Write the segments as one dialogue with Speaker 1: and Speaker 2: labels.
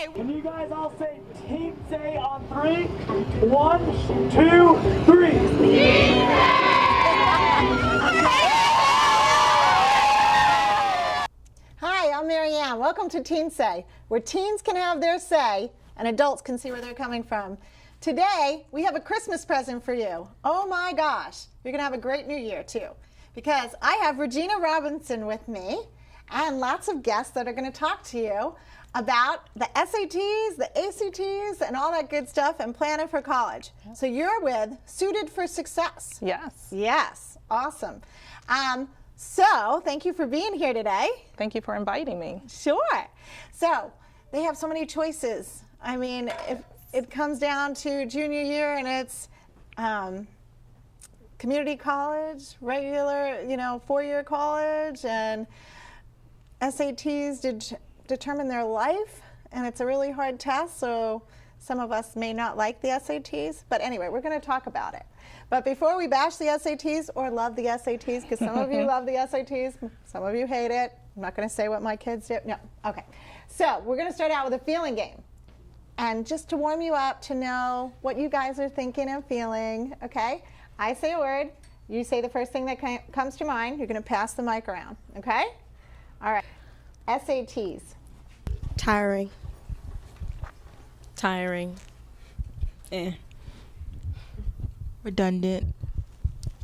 Speaker 1: Can you guys all say Team Say on 3? 1, 2, 3.
Speaker 2: Hi, I'm Mariann. Welcome to Teen Say, where teens can have their say and adults can see where they're coming from. Today, we have a Christmas present for you. Oh my gosh, you're going to have a great new year too, because I have Regina Robinson with me and lots of guests that are going to talk to you about the SATs, the ACTs, and all that good stuff and planning for college. So you're with Suited for Success.
Speaker 3: Yes.
Speaker 2: Yes, awesome. So thank you for being here today.
Speaker 3: Thank you for inviting me.
Speaker 2: Sure. So they have so many choices. I mean, if it comes down to junior year and it's community college, regular, four-year college, and SATs determine their life, and it's a really hard test, so some of us may not like the SATs. But anyway, we're going to talk about it. But before we bash the SATs or love the SATs, because some of you love the SATs, some of you hate it. I'm not going to say what my kids do. No. Okay. So we're going to start out with a feeling game. And just to warm you up to know what you guys are thinking and feeling, okay? I say a word. You say the first thing that comes to mind. You're going to pass the mic around, okay? All right. SATs.
Speaker 4: Tiring.
Speaker 5: Redundant.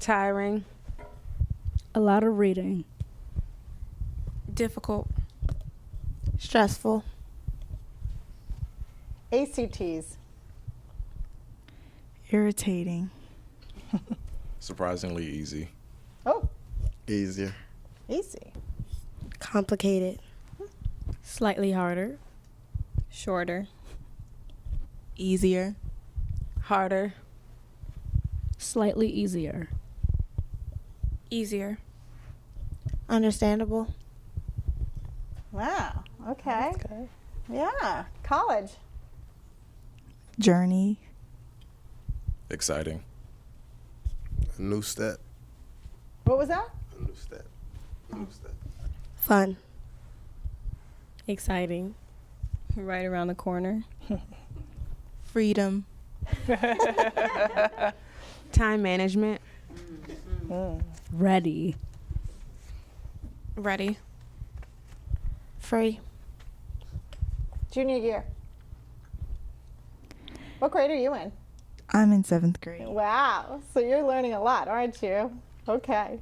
Speaker 4: Tiring.
Speaker 6: A lot of reading.
Speaker 5: Difficult.
Speaker 4: Stressful.
Speaker 2: ACTs.
Speaker 5: Irritating.
Speaker 7: Surprisingly easy.
Speaker 2: Oh,
Speaker 8: Easier.
Speaker 2: easy.
Speaker 4: Complicated.
Speaker 9: Slightly harder. Shorter.
Speaker 5: Easier.
Speaker 4: Harder.
Speaker 6: Slightly easier.
Speaker 5: Easier.
Speaker 4: Understandable.
Speaker 2: Wow. Okay.
Speaker 3: That's good.
Speaker 2: Yeah. College.
Speaker 5: Journey.
Speaker 7: Exciting.
Speaker 8: A new step.
Speaker 2: What was that?
Speaker 8: A new step. A new step.
Speaker 4: Fun.
Speaker 9: Exciting. Right around the corner.
Speaker 5: Freedom.
Speaker 4: Time management.
Speaker 6: Ready.
Speaker 5: Ready.
Speaker 4: Free.
Speaker 2: Junior year. What grade are you in?
Speaker 5: I'm in 7th grade.
Speaker 2: Wow. So you're learning a lot, aren't you? Okay.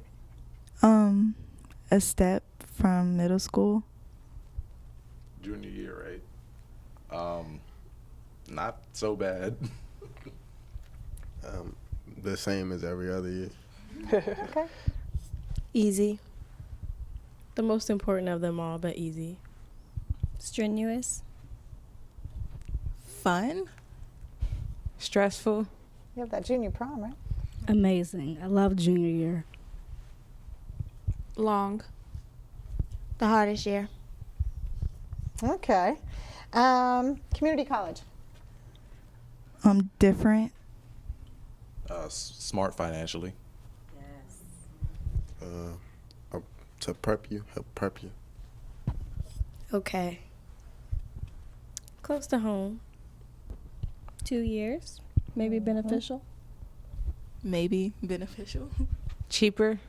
Speaker 5: A step from middle school.
Speaker 7: Junior year, right? Not so bad.
Speaker 8: The same as every other year.
Speaker 2: Okay.
Speaker 4: Easy.
Speaker 9: The most important of them all, but easy. Strenuous.
Speaker 5: Fun.
Speaker 4: Stressful.
Speaker 2: You have that junior prom, right?
Speaker 6: Amazing. I love junior year.
Speaker 5: Long.
Speaker 4: The hardest year.
Speaker 2: Okay. Community college.
Speaker 5: Different.
Speaker 7: Smart financially.
Speaker 8: To prep you, help prep you.
Speaker 4: Okay.
Speaker 9: Close to home. 2 years. Maybe beneficial.
Speaker 5: Maybe beneficial.
Speaker 4: Cheaper.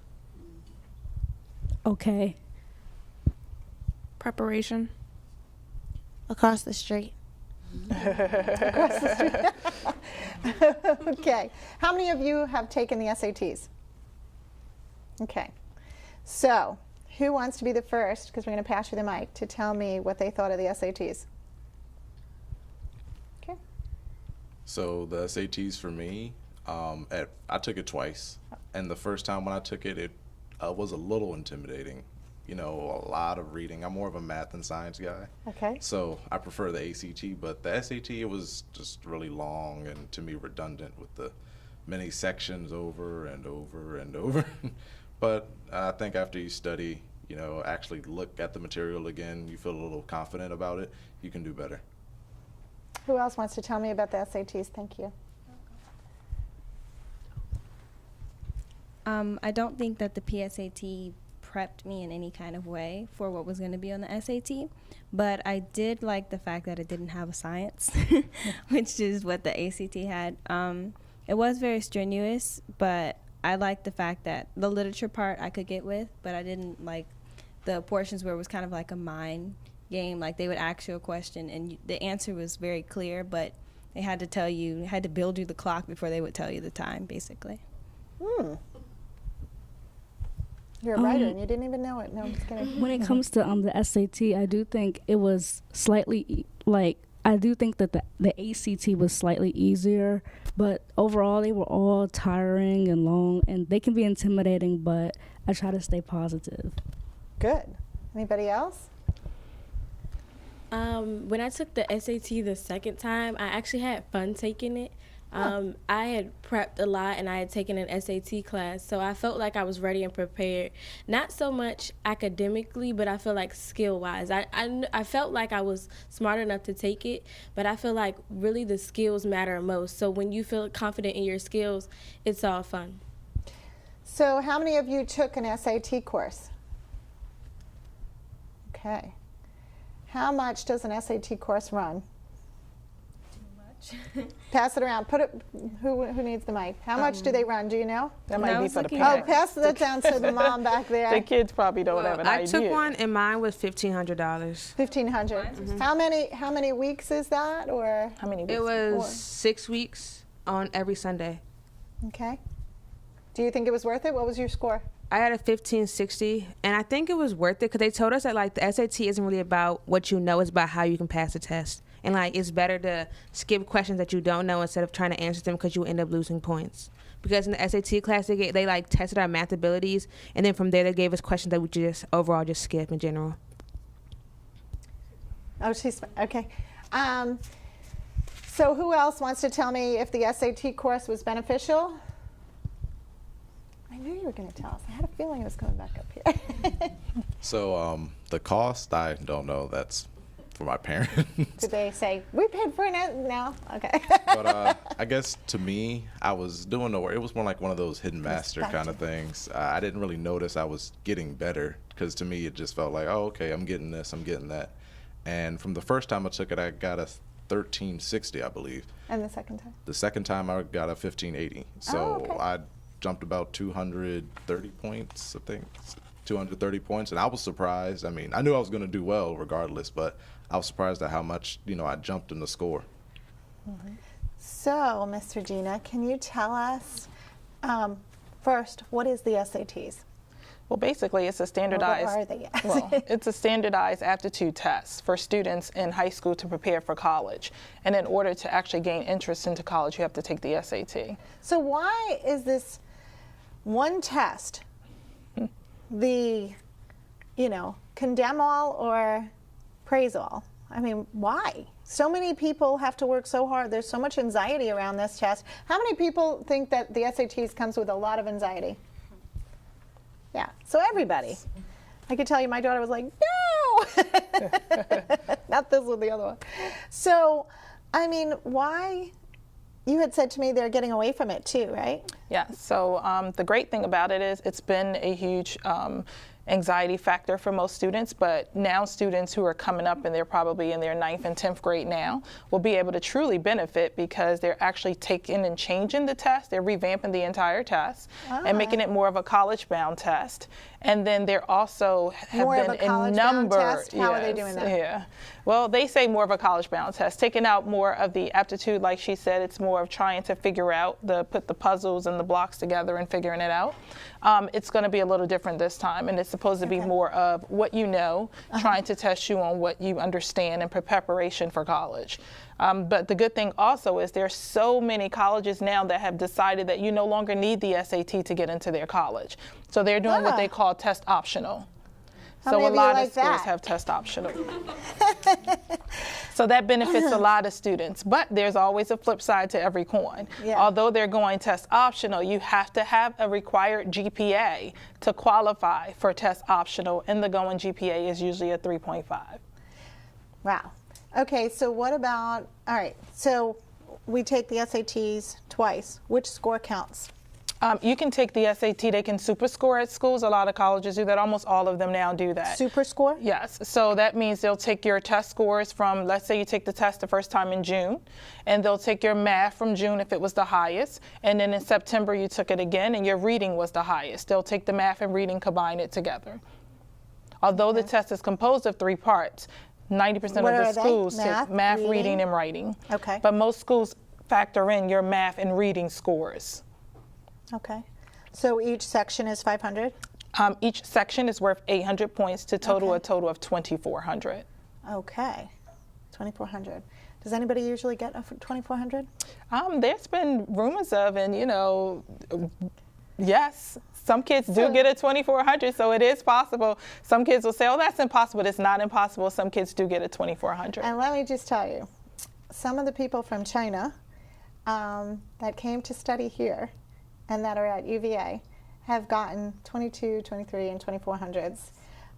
Speaker 6: Okay.
Speaker 5: Preparation.
Speaker 4: Across the street.
Speaker 2: Across the street. Okay. How many of you have taken the SATs? Okay. So, who wants to be the first, because we're going to pass you the mic, to tell me what they thought of the SATs? Okay.
Speaker 7: So the SATs for me, I took it twice, and the first time when I took it, it was a little intimidating. A lot of reading. I'm more of a math and science guy.
Speaker 2: Okay.
Speaker 7: So I prefer the ACT, but the SAT, it was just really long and to me redundant with the many sections over and over and over. But I think after you study, actually look at the material again, you feel a little confident about it, you can do better.
Speaker 2: Who else wants to tell me about the SATs? Thank you.
Speaker 9: I don't think that the PSAT prepped me in any kind of way for what was going to be on the SAT. But I did like the fact that it didn't have a science, which is what the ACT had. It was very strenuous, but I liked the fact that the literature part I could get with, but I didn't like the portions where it was kind of like a mind game. Like they would ask you a question and the answer was very clear, but they had to tell you, had to build you the clock before they would tell you the time, basically.
Speaker 2: You're a writer and you didn't even know it. No, I'm just kidding.
Speaker 6: When it comes to the SAT, I do think it was slightly I do think that the ACT was slightly easier, but overall they were all tiring and long, and they can be intimidating, but I try to stay positive.
Speaker 2: Good. Anybody else?
Speaker 3: When I took the SAT the second time, I actually had fun taking it. I had prepped a lot and I had taken an SAT class, so I felt like I was ready and prepared. Not so much academically, but I feel like skill-wise. I felt like I was smart enough to take it, but I feel like really the skills matter most. So when you feel confident in your skills, it's all fun.
Speaker 2: So how many of you took an SAT course? Okay. How much does an SAT course run? Pass it around. Put it. Who needs the mic? How much do they run? Do you know?
Speaker 10: That might be for the
Speaker 2: Oh,
Speaker 10: parents.
Speaker 2: pass that down to the mom back there.
Speaker 10: The kids probably don't have an
Speaker 11: I
Speaker 10: idea.
Speaker 11: took one and mine was $1,500.
Speaker 2: $1,500. How many weeks is that, or?
Speaker 10: How many weeks?
Speaker 11: It was 6 weeks on every Sunday.
Speaker 2: Okay. Do you think it was worth it? What was your score?
Speaker 11: I had a 1560, and I think it was worth it because they told us that like the SAT isn't really about what you know, it's about how you can pass the test. And like it's better to skip questions that you don't know instead of trying to answer them because you end up losing points. Because in the SAT class they like tested our math abilities, and then from there they gave us questions that we just overall just skip in general.
Speaker 2: Oh, she's okay. So who else wants to tell me if the SAT course was beneficial? I knew you were going to tell us. I had a feeling it was coming back up here.
Speaker 7: So the cost, I don't know. That's for my parents.
Speaker 2: Did they say, we paid for it? No? Okay.
Speaker 7: But I guess to me, I was doing the work. It was more like one of those hidden master kind of things. I didn't really notice I was getting better because to me it just felt like, oh, okay, I'm getting this, I'm getting that. And from the first time I took it, I got a 1360, I believe.
Speaker 2: And the second time?
Speaker 7: The second time I got a 1580. So
Speaker 2: okay.
Speaker 7: I jumped about 230 points, I think. 230 points, and I was surprised. I mean, I knew I was going to do well regardless, but I was surprised at how much, I jumped in the score.
Speaker 2: Mm-hmm. So, Miss Regina, can you tell us, first, what is the SATs?
Speaker 10: Well, basically, it's a standardized.
Speaker 2: What are they?
Speaker 10: Well, it's a standardized aptitude test for students in high school to prepare for college. And in order to actually gain interest into college, you have to take the SAT.
Speaker 2: So why is this one test the, condemn all or praise all? I mean, why? So many people have to work so hard. There's so much anxiety around this test. How many people think that the SATs comes with a lot of anxiety? Yeah, so everybody. I could tell you my daughter was like, no! Not this one, the other one. So, I mean, why? You had said to me they're getting away from it too, right?
Speaker 10: Yeah, so the great thing about it is it's been a huge anxiety factor for most students, but now students who are coming up and they're probably in their 9th and 10th grade now will be able to truly benefit because they're actually taking and changing the test. They're revamping the entire test and making it more of a college-bound test. And then they're also have
Speaker 2: more
Speaker 10: been
Speaker 2: of a college-bound test? How are they doing that?
Speaker 10: Yeah. Well, they say more of a college-bound test, taking out more of the aptitude, like she said. It's more of trying to figure out put the puzzles and the blocks together and figuring it out. It's going to be a little different this time, and it's supposed to be more of what you know, trying to test you on what you understand and preparation for college. But the good thing also is there's so many colleges now that have decided that you no longer need the SAT to get into their college. So they're doing what they call test optional.
Speaker 2: How
Speaker 10: So
Speaker 2: many
Speaker 10: a
Speaker 2: of you
Speaker 10: lot
Speaker 2: like
Speaker 10: of schools
Speaker 2: that?
Speaker 10: have test optional. So that benefits a lot of students. But there's always a flip side to every coin.
Speaker 2: Yeah.
Speaker 10: Although they're going test optional, you have to have a required GPA to qualify for test optional, and the going GPA is usually a 3.5.
Speaker 2: Wow. Okay, so what about, all right, so we take the SATs twice. Which score counts?
Speaker 10: You can take the SAT. They can super score at schools. A lot of colleges do that. Almost all of them now do that.
Speaker 2: Super score?
Speaker 10: Yes. So that means they'll take your test scores from, let's say you take the test the first time in June, and they'll take your math from June if it was the highest, and then in September you took it again and your reading was the highest. They'll take the math and reading, combine it together. Although the test is composed of 3 parts, 90% of the schools take math, reading, and writing.
Speaker 2: Okay.
Speaker 10: But most schools factor in your math and reading scores.
Speaker 2: Okay. So each section is 500?
Speaker 10: Each section is worth 800 points to total a total of 2,400.
Speaker 2: Okay. 2,400. Does anybody usually get a 2,400?
Speaker 10: There's been rumors of, and yes, some kids do get a 2,400, so it is possible. Some kids will say, oh, that's impossible. It's not impossible. Some kids do get a 2,400.
Speaker 2: And let me just tell you, some of the people from China that came to study here and that are at UVA have gotten 22, 23, and 2,400s.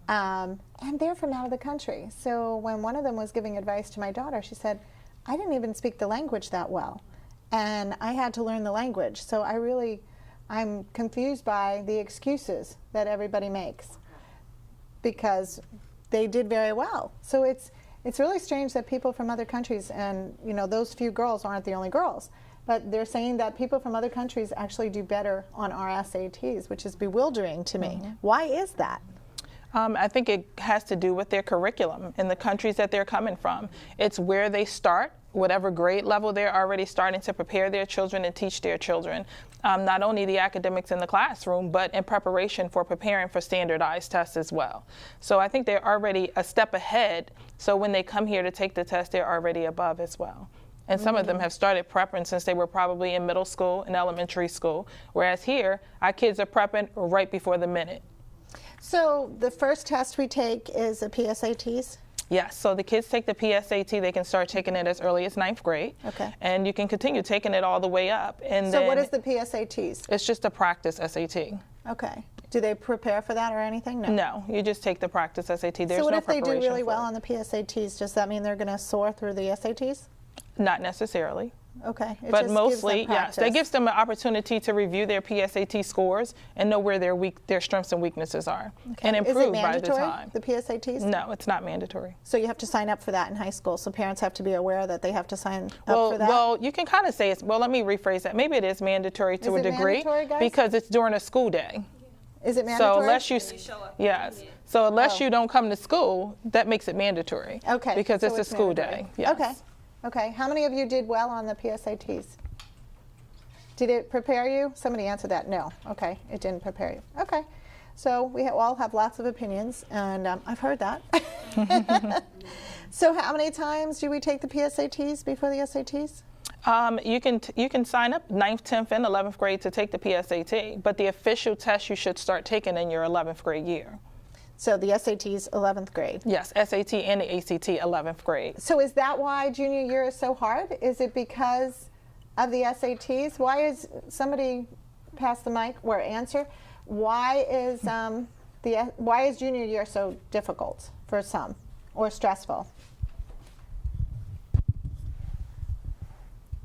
Speaker 2: And they're from out of the country. So when one of them was giving advice to my daughter, she said, I didn't even speak the language that well. And I had to learn the language. So I'm confused by the excuses that everybody makes because they did very well. So it's really strange that people from other countries, and those few girls aren't the only girls, but they're saying that people from other countries actually do better on our SATs, which is bewildering to me. Why is that?
Speaker 10: I think it has to do with their curriculum in the countries that they're coming from. It's where they start, whatever grade level they're already starting to prepare their children and teach their children. Not only the academics in the classroom, but in preparation for preparing for standardized tests as well. So I think they're already a step ahead. So when they come here to take the test, they're already above as well. And some of them have started prepping since they were probably in middle school and elementary school. Whereas here, our kids are prepping right before the minute.
Speaker 2: So the first test we take is the PSATs?
Speaker 10: Yes, so the kids take the PSAT. They can start taking it as early as 9th grade.
Speaker 2: Okay.
Speaker 10: And you can continue taking it all the way up. And
Speaker 2: so
Speaker 10: then
Speaker 2: what is the PSATs?
Speaker 10: It's just a practice SAT.
Speaker 2: Okay. Do they prepare for that or anything? No.
Speaker 10: No, you just take the practice SAT. There's
Speaker 2: so what
Speaker 10: no
Speaker 2: if they do
Speaker 10: preparation
Speaker 2: really
Speaker 10: for
Speaker 2: well
Speaker 10: it.
Speaker 2: on the PSATs? Does that mean they're going to soar through the SATs?
Speaker 10: Not necessarily.
Speaker 2: Okay.
Speaker 10: But mostly, yes. That gives them an opportunity to review their PSAT scores and know where their strengths and weaknesses are. Okay. And improve by the time.
Speaker 2: The PSATs?
Speaker 10: No, it's not mandatory.
Speaker 2: So you have to sign up for that in high school. So parents have to be aware that they have to sign up for that?
Speaker 10: Well, you can kind of say it's, well, let me rephrase that. Maybe it is mandatory to a degree because it's during a school day.
Speaker 2: Is it mandatory?
Speaker 10: So unless you yes. So unless you don't come to school, that makes it mandatory.
Speaker 2: Okay.
Speaker 10: Because
Speaker 2: so
Speaker 10: it's a school
Speaker 2: mandatory.
Speaker 10: day. Yes.
Speaker 2: Okay. Okay. How many of you did well on the PSATs? Did it prepare you? Somebody answered that. No. Okay. It didn't prepare you. Okay. So we all have lots of opinions, and I've heard that. So how many times do we take the PSATs before the SATs?
Speaker 10: You can sign up 9th, 10th, and 11th grade to take the PSAT, but the official test you should start taking in your 11th grade year.
Speaker 2: So the SAT's 11th grade?
Speaker 10: Yes, SAT and the ACT 11th grade.
Speaker 2: So is that why junior year is so hard? Is it because of the SATs? Why is somebody pass the mic or answer? Why is junior year so difficult for some or stressful?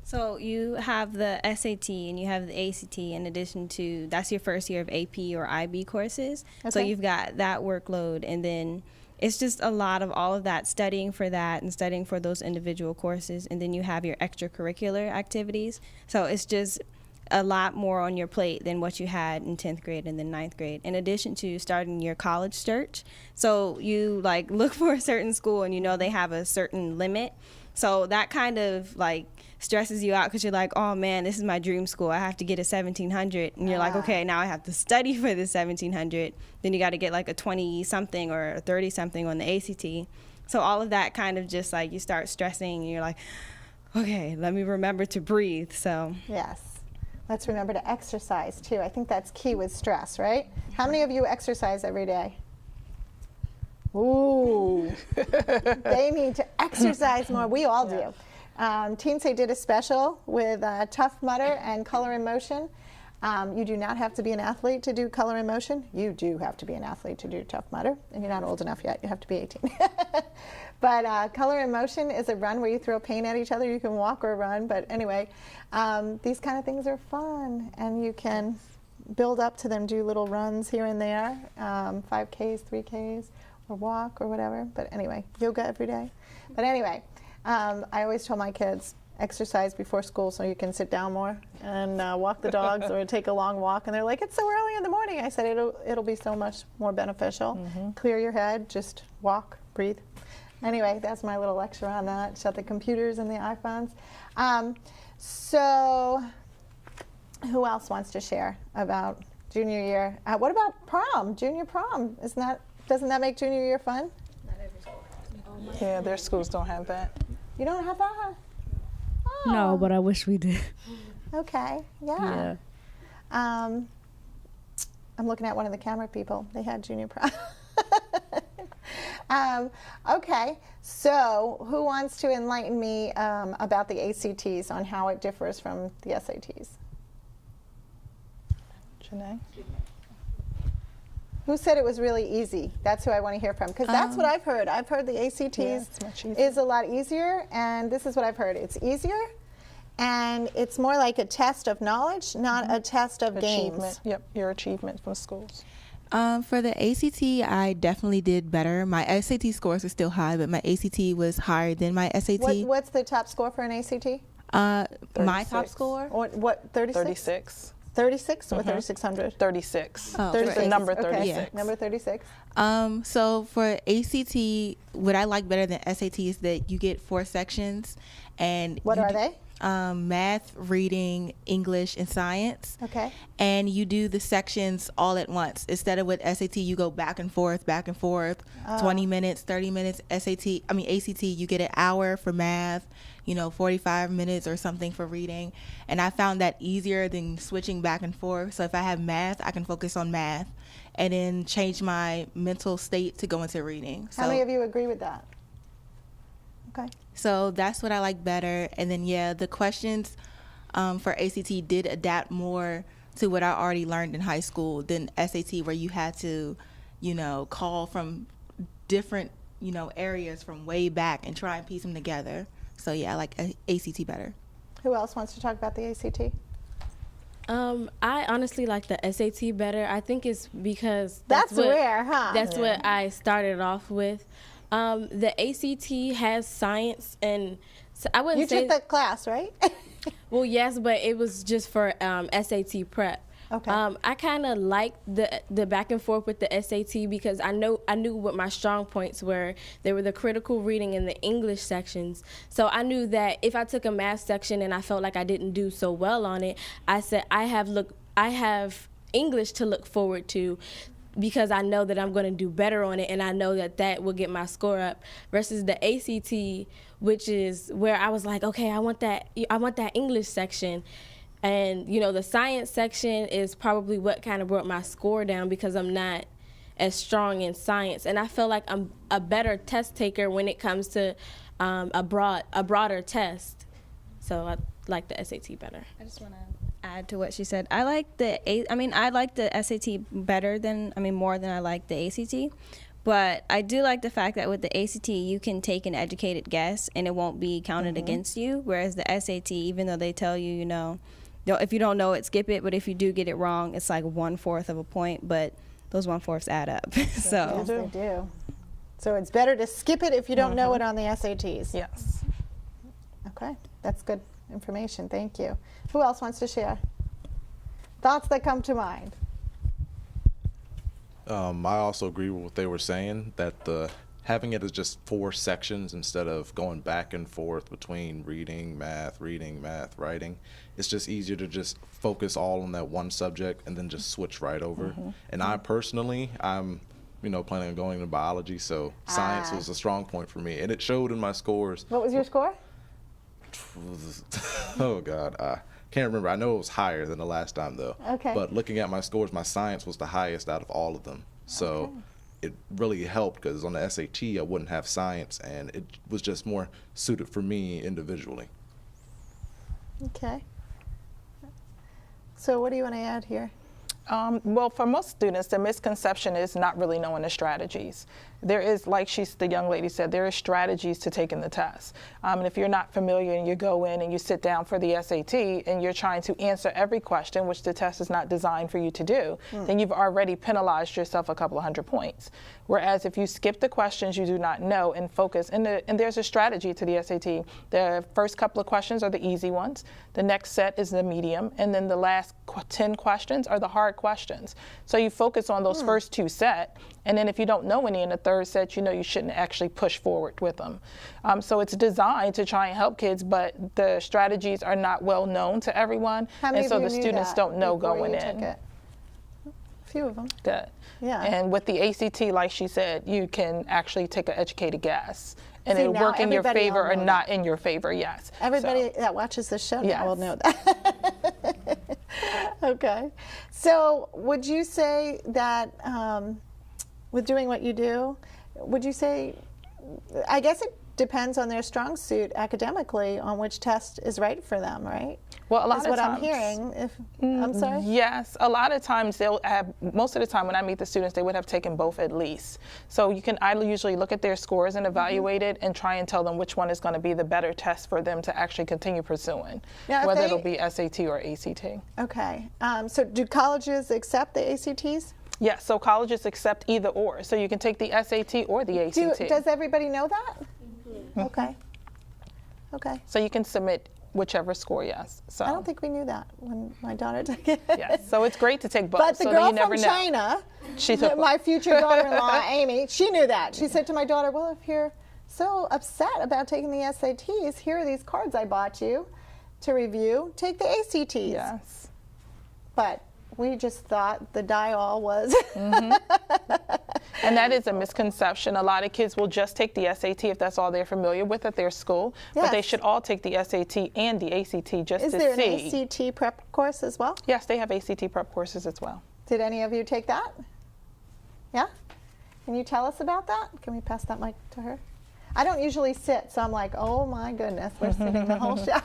Speaker 9: So you have the SAT and you have the ACT in addition to, that's your first year of AP or IB courses. Okay. So you've got that workload, and then it's just a lot of all of that studying for that and studying for those individual courses, and then you have your extracurricular activities. So it's just a lot more on your plate than what you had in 10th grade and then 9th grade, in addition to starting your college search. So you look for a certain school and they have a certain limit. So that kind of stresses you out because you're like, oh man, this is my dream school. I have to get a 1700. And you're like, okay, now I have to study for the 1700. Then you got to get a 20 something or a 30 something on the ACT. So all of that kind of just you start stressing and you're like, okay, let me remember to breathe. So
Speaker 2: yes. Let's remember to exercise too. I think that's key with stress, right? How many of you exercise every day? Ooh, they need to exercise more. We all do. Teen Say did a special with Tough Mudder and Color in Motion. You do not have to be an athlete to do Color in Motion. You do have to be an athlete to do Tough Mudder, and you're not old enough yet. You have to be 18. But color in motion is a run where you throw paint at each other. You can walk or run, but anyway, these kind of things are fun, and you can build up to them, do little runs here and there, 5Ks, 3Ks, or walk or whatever. But anyway, yoga every day. But anyway, I always tell my kids, exercise before school so you can sit down more and walk the dogs or take a long walk. And they're like, it's so early in the morning. I said, it'll be so much more beneficial. Clear your head, just walk, breathe. Anyway, that's my little lecture on that. Shut the computers and the iPhones. So who else wants to share about junior year? What about prom, junior prom? Doesn't that make junior year fun?
Speaker 10: Yeah, their schools don't have that.
Speaker 2: You don't have that? Oh.
Speaker 6: No, but I wish we did.
Speaker 2: Okay, yeah. I'm looking at one of the camera people. They had junior prom. Okay, so who wants to enlighten me about the ACTs on how it differs from the SATs?
Speaker 10: Janae?
Speaker 2: Who said it was really easy? That's who I want to hear from, because that's what I've heard. I've heard the ACTs is a lot easier, and this is what I've heard. It's easier, and it's more like a test of knowledge, not a test of games.
Speaker 10: Yep, your achievement from schools.
Speaker 5: For the ACT, I definitely did better. My SAT scores are still high, but my ACT was higher than my SAT.
Speaker 2: What's the top score for an ACT?
Speaker 5: My top score?
Speaker 2: What, 36?
Speaker 10: 36.
Speaker 2: 36 or 3600?
Speaker 10: 36.
Speaker 5: Oh,
Speaker 2: 36.
Speaker 10: The number 36.
Speaker 2: Okay.
Speaker 5: Yeah.
Speaker 2: Number 36.
Speaker 5: So for ACT, what I like better than SAT is that you get 4 sections, and
Speaker 2: What are they?
Speaker 5: Math, reading, English, and science.
Speaker 2: Okay.
Speaker 5: And you do the sections all at once. Instead of with SAT, you go back and forth, 20 minutes, 30 minutes. ACT, you get an hour for math, 45 minutes or something for reading. And I found that easier than switching back and forth. So if I have math, I can focus on math and then change my mental state to go into reading.
Speaker 2: How many of you agree with that? Okay.
Speaker 5: So that's what I like better. And then, the questions for ACT did adapt more to what I already learned in high school than SAT, where you had to, call from different, areas from way back and try and piece them together. So, I like ACT better.
Speaker 2: Who else wants to talk about the ACT?
Speaker 3: I honestly like the SAT better. I think it's because
Speaker 2: That's rare, huh?
Speaker 3: That's what I started off with. The ACT has science, and so I wouldn't say
Speaker 2: you took that class, right?
Speaker 3: Well, yes, but it was just for SAT prep.
Speaker 2: Okay.
Speaker 3: I kind of liked the back and forth with the SAT because I knew what my strong points were. They were the critical reading and the English sections. So I knew that if I took a math section and I felt like I didn't do so well on it, I said I have English to look forward to, because I know that I'm going to do better on it, and I know that will get my score up, versus the ACT, which is where I was like, okay, I want that English section. And, the science section is probably what kind of brought my score down, because I'm not as strong in science. And I feel like I'm a better test taker when it comes to a broader test. So I like the SAT better.
Speaker 9: I just want to add to what she said. I like the SAT more than I like the ACT. But I do like the fact that with the ACT, you can take an educated guess and it won't be counted against you. Whereas the SAT, even though they tell you, if you don't know it, skip it. But if you do get it wrong, it's like 1/4 of a point. But those 1/4s add up. So
Speaker 2: Yes, they do. So it's better to skip it if you don't know it on the SATs.
Speaker 10: Yes.
Speaker 2: Okay, that's good information. Thank you. Who else wants to share? Thoughts that come to mind?
Speaker 7: I also agree with what they were saying, that having it as just 4 sections instead of going back and forth between reading, math, writing. It's just easier to just focus all on that one subject and then just switch right over. And I personally, I'm planning on going into biology, so science was a strong point for me, and it showed in my scores.
Speaker 2: What was your score?
Speaker 7: Oh God, can't remember. I know it was higher than the last time though.
Speaker 2: Okay.
Speaker 7: But looking at my scores, my science was the highest out of all of them. So it really helped, because on the SAT I wouldn't have science, and it was just more suited for me individually.
Speaker 2: Okay. So what do you want to add here?
Speaker 10: Well, for most students, the misconception is not really knowing the strategies. there is, like the young lady said, there are strategies to taking the test. And if you're not familiar and you go in and you sit down for the SAT and you're trying to answer every question, which the test is not designed for you to do, then you've already penalized yourself a couple of 100 points. Whereas if you skip the questions you do not know and focus, and there's a strategy to the SAT. The first couple of questions are the easy ones. The next set is the medium, and then the last 10 questions are the hard questions. So you focus on those first 2 sets, and then if you don't know any in the third set, you know you shouldn't actually push forward with them. So it's designed to try and help kids, but the strategies are not well known to everyone, and so the students don't know going in.
Speaker 2: A few of them.
Speaker 10: Good.
Speaker 2: Yeah.
Speaker 10: And with the ACT, like she said, you can actually take an educated guess. And
Speaker 2: See,
Speaker 10: it'll
Speaker 2: now
Speaker 10: work in your
Speaker 2: everybody
Speaker 10: favor
Speaker 2: will
Speaker 10: or
Speaker 2: know
Speaker 10: not in your favor, yes.
Speaker 2: Everybody
Speaker 10: So,
Speaker 2: that watches this show now
Speaker 10: Yes.
Speaker 2: will know that. Okay. So would you say that with doing what you do, would you say, I guess it depends on their strong suit academically on which test is right for them, right?
Speaker 10: well, a lot
Speaker 2: That's
Speaker 10: of
Speaker 2: what
Speaker 10: times,
Speaker 2: I'm hearing. I'm sorry?
Speaker 10: Yes, a lot of times they'll have, most of the time when I meet the students, they would have taken both at least. So I usually look at their scores and evaluate it and try and tell them which one is going to be the better test for them to actually continue pursuing,
Speaker 2: Now, if
Speaker 10: whether
Speaker 2: they-
Speaker 10: it'll be SAT or ACT.
Speaker 2: Okay. So do colleges accept the ACTs?
Speaker 10: Yes, so colleges accept either or. So you can take the SAT or the ACT.
Speaker 2: Does everybody know that? Okay. Okay.
Speaker 10: So you can submit whichever score, yes. So
Speaker 2: I don't think we knew that when my daughter took it.
Speaker 10: yes, so it's great to take both.
Speaker 2: But the
Speaker 10: so
Speaker 2: girl
Speaker 10: that you never
Speaker 2: from
Speaker 10: know.
Speaker 2: China,
Speaker 10: She took
Speaker 2: my future daughter-in-law, Amy, she knew that. She said to my daughter, well, if you're so upset about taking the SATs, here are these cards I bought you to review. Take the ACTs.
Speaker 10: Yes.
Speaker 2: But we just thought the dial was.
Speaker 10: And that is a misconception. A lot of kids will just take the SAT if that's all they're familiar with at their school. But they
Speaker 2: Yes.
Speaker 10: should all take the SAT and the ACT just
Speaker 2: Is
Speaker 10: to
Speaker 2: there
Speaker 10: see.
Speaker 2: an ACT prep course as well?
Speaker 10: Yes, they have ACT prep courses as well.
Speaker 2: Did any of you take that? Yeah? Can you tell us about that? Can we pass that mic to her? I don't usually sit, so I'm like, oh my goodness, we're sitting the whole show.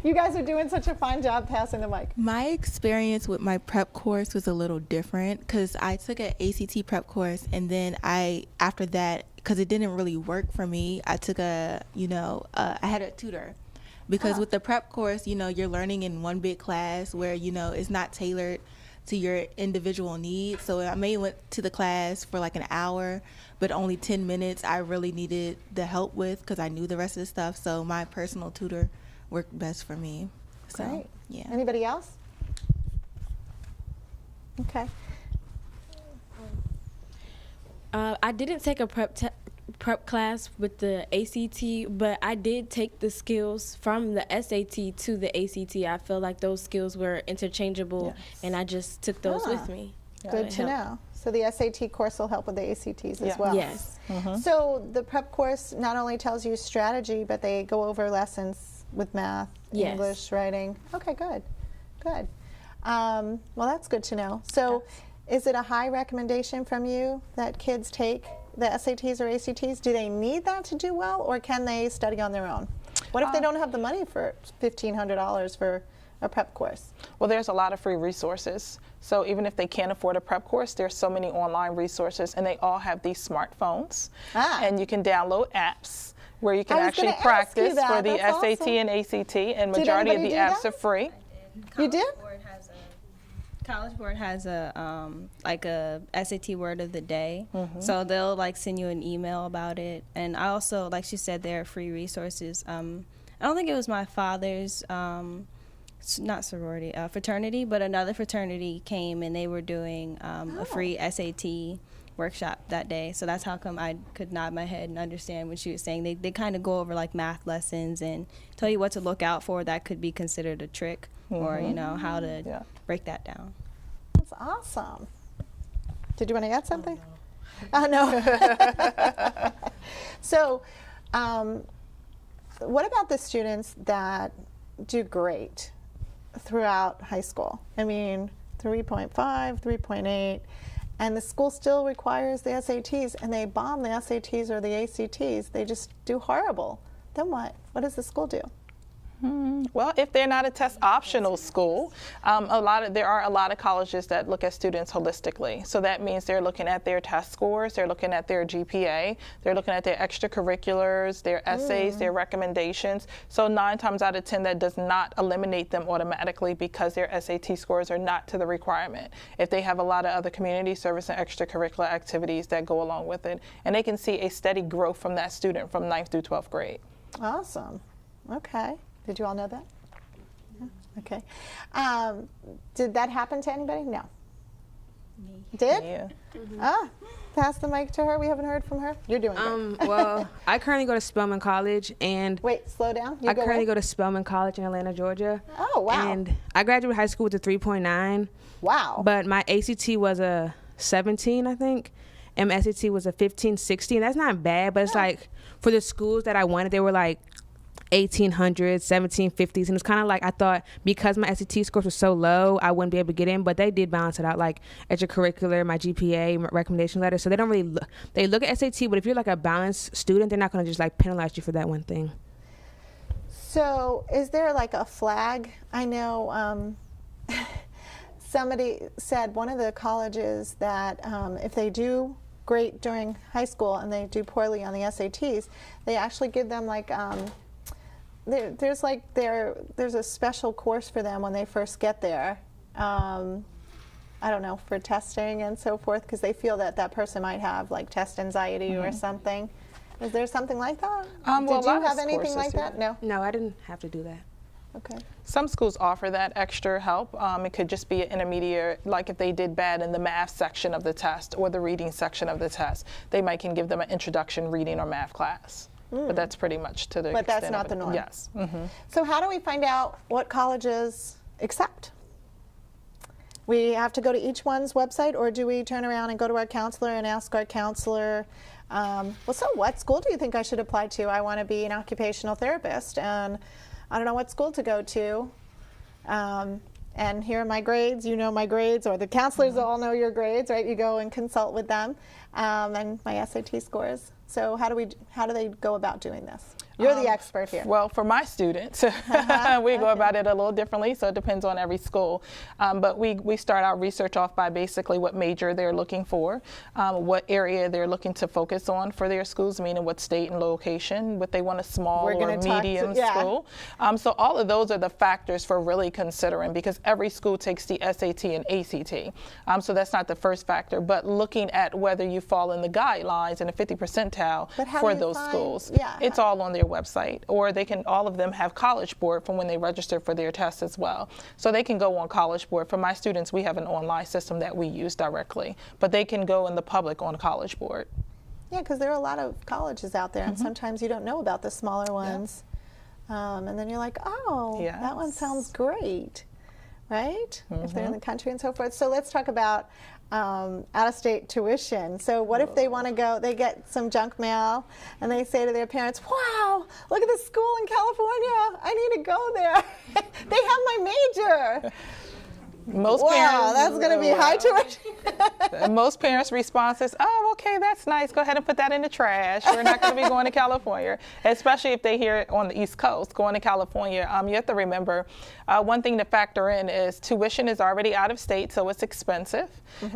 Speaker 2: You guys are doing such a fine job passing the mic.
Speaker 5: My experience with my prep course was a little different because I took an ACT prep course, and then after that, because it didn't really work for me, I took I had a tutor. Because with the prep course, you're learning in one big class where, it's not tailored to your individual needs. So I may went to the class for like an hour, but only 10 minutes I really needed the help with because I knew the rest of the stuff. So my personal tutor worked best for me. So,
Speaker 2: Great.
Speaker 5: yeah.
Speaker 2: Anybody else? Okay.
Speaker 3: I didn't take a prep class with the ACT, but I did take the skills from the SAT to the ACT. I feel like those skills were interchangeable, and I just took those with me.
Speaker 2: Good to know. So the SAT course will help with the ACTs as well.
Speaker 3: Yes.
Speaker 2: So the prep course not only tells you strategy, but they go over lessons with math,
Speaker 3: Yes.
Speaker 2: English, writing. Okay, good. Good. Well, that's good to know. So is it a high recommendation from you that kids take the SATs or ACTs? Do they need that to do well, or can they study on their own? What if they don't have the money for $1,500 for a prep course?
Speaker 10: Well, there's a lot of free resources. So even if they can't afford a prep course, there's so many online resources, and they all have these smartphones. And you can download apps where you can
Speaker 2: I was
Speaker 10: actually
Speaker 2: gonna ask you
Speaker 10: practice
Speaker 2: that.
Speaker 10: for the
Speaker 2: That's
Speaker 10: SAT
Speaker 2: awesome.
Speaker 10: and ACT, and
Speaker 2: Did
Speaker 10: majority of
Speaker 2: anybody
Speaker 10: the
Speaker 2: do
Speaker 10: apps
Speaker 2: that?
Speaker 10: are free.
Speaker 2: You did?
Speaker 9: College Board has a like a SAT word of the day, so they'll like send you an email about it. And I also, like she said, there are free resources. I don't think it was my father's not sorority, fraternity, but another fraternity came and they were doing a free SAT workshop that day. So that's how come I could nod my head and understand what she was saying. They kind of go over like math lessons and tell you what to look out for that could be considered a trick, or how to break that down.
Speaker 2: That's awesome. Did you want to add something? Oh, no. So what about the students that do great throughout high school? I mean, 3.5, 3.8, and the school still requires the SATs, and they bomb the SATs or the ACTs. They just do horrible. Then what? What does the school do?
Speaker 10: Well, if they're not a test optional school, there are a lot of colleges that look at students holistically. So that means they're looking at their test scores, they're looking at their GPA, they're looking at their extracurriculars, their essays, their recommendations. So 9 times out of 10, that does not eliminate them automatically because their SAT scores are not to the requirement. If they have a lot of other community service and extracurricular activities that go along with it, and they can see a steady growth from that student from 9th through 12th grade.
Speaker 2: Awesome. Okay. Did you all know that? Yeah. Okay. Did that happen to anybody? No. Me. Did?
Speaker 10: Yeah.
Speaker 2: Pass the mic to her. We haven't heard from her. You're doing great.
Speaker 11: Well, I currently go to Spelman College, and
Speaker 2: wait, slow down.
Speaker 11: I currently go to Spelman College in Atlanta, Georgia.
Speaker 2: Oh, wow.
Speaker 11: And I graduated high school with a 3.9.
Speaker 2: Wow.
Speaker 11: But my ACT was a 17, I think, and my SAT was a 15, 16. That's not bad, but it's like for the schools that I wanted, they were like 1800s, 1750s, and it's kind of like I thought because my SAT scores were so low, I wouldn't be able to get in, but they did balance it out, like extracurricular, my GPA, my recommendation letter. So they don't really they look at SAT, but if you're like a balanced student, they're not going to just like penalize you for that one thing.
Speaker 2: So is there like a flag? I know somebody said one of the colleges that if they do great during high school and they do poorly on the SATs, they actually give them like there's a special course for them when they first get there. I don't know, for testing and so forth, because they feel that that person might have like test anxiety or something. Is there something like that?
Speaker 10: Well,
Speaker 2: Did you have anything like that? No.
Speaker 11: No, I didn't have to do that.
Speaker 2: Okay.
Speaker 10: Some schools offer that extra help. It could just be an intermediate, like if they did bad in the math section of the test or the reading section of the test, they might can give them an introduction reading or math class. But that's pretty much to the
Speaker 2: But that's
Speaker 10: extent
Speaker 2: not
Speaker 10: of
Speaker 2: the
Speaker 10: it.
Speaker 2: norm.
Speaker 10: Yes.
Speaker 2: So how do we find out what colleges accept? We have to go to each one's website, or do we turn around and go to our counselor and ask our counselor, well, so what school do you think I should apply to? I want to be an occupational therapist, and I don't know what school to go to. And here are my grades, you know my grades, or the counselors all know your grades, right? You go and consult with them, and my SAT scores. So how do they go about doing this? You're the expert here.
Speaker 10: Well, for my students, we go about it a little differently, so it depends on every school. But we start our research off by basically what major they're looking for, what area they're looking to focus on for their schools, meaning what state and location, what they want a small or medium school. So all of those are the factors for really considering, because every school takes the SAT and ACT. So that's not the first factor, but looking at whether you fall in the guidelines and the 50 percentile for those schools. It's all on their website, or all of them have College Board from when they register for their tests as well. So they can go on College Board. For my students, we have an online system that we use directly, but they can go in the public on College Board.
Speaker 2: Yeah, because there are a lot of colleges out there, and sometimes you don't know about the smaller ones. And then you're like, oh, that one sounds great, right? If they're in the country and so forth. So let's talk about out-of-state tuition. So what if they want to go, they get some junk mail, and they say to their parents, wow, look at this school in California. I need to go there. They have my major.
Speaker 10: Most parents,
Speaker 2: that's going to be high tuition.
Speaker 10: Most parents' response is, oh, okay, that's nice. Go ahead and put that in the trash. We're not going to be going to California, especially if they hear it on the East Coast, going to California. You have to remember, one thing to factor in is tuition is already out of state, so it's expensive.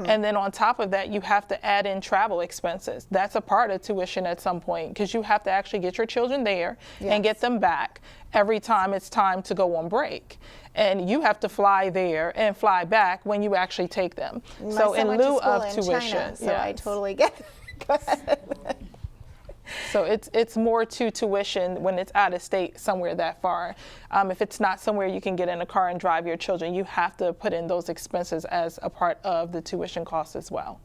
Speaker 10: And then on top of that, you have to add in travel expenses. That's a part of tuition at some point, because you have to actually get your children there and get them back every time it's time to go on break. And you have to fly there and fly back when you actually take them. So in lieu of tuition.
Speaker 2: China, so I totally get it. Go ahead.
Speaker 10: So it's more to tuition when it's out of state somewhere that far. If it's not somewhere you can get in a car and drive your children, you have to put in those expenses as a part of the tuition cost as well.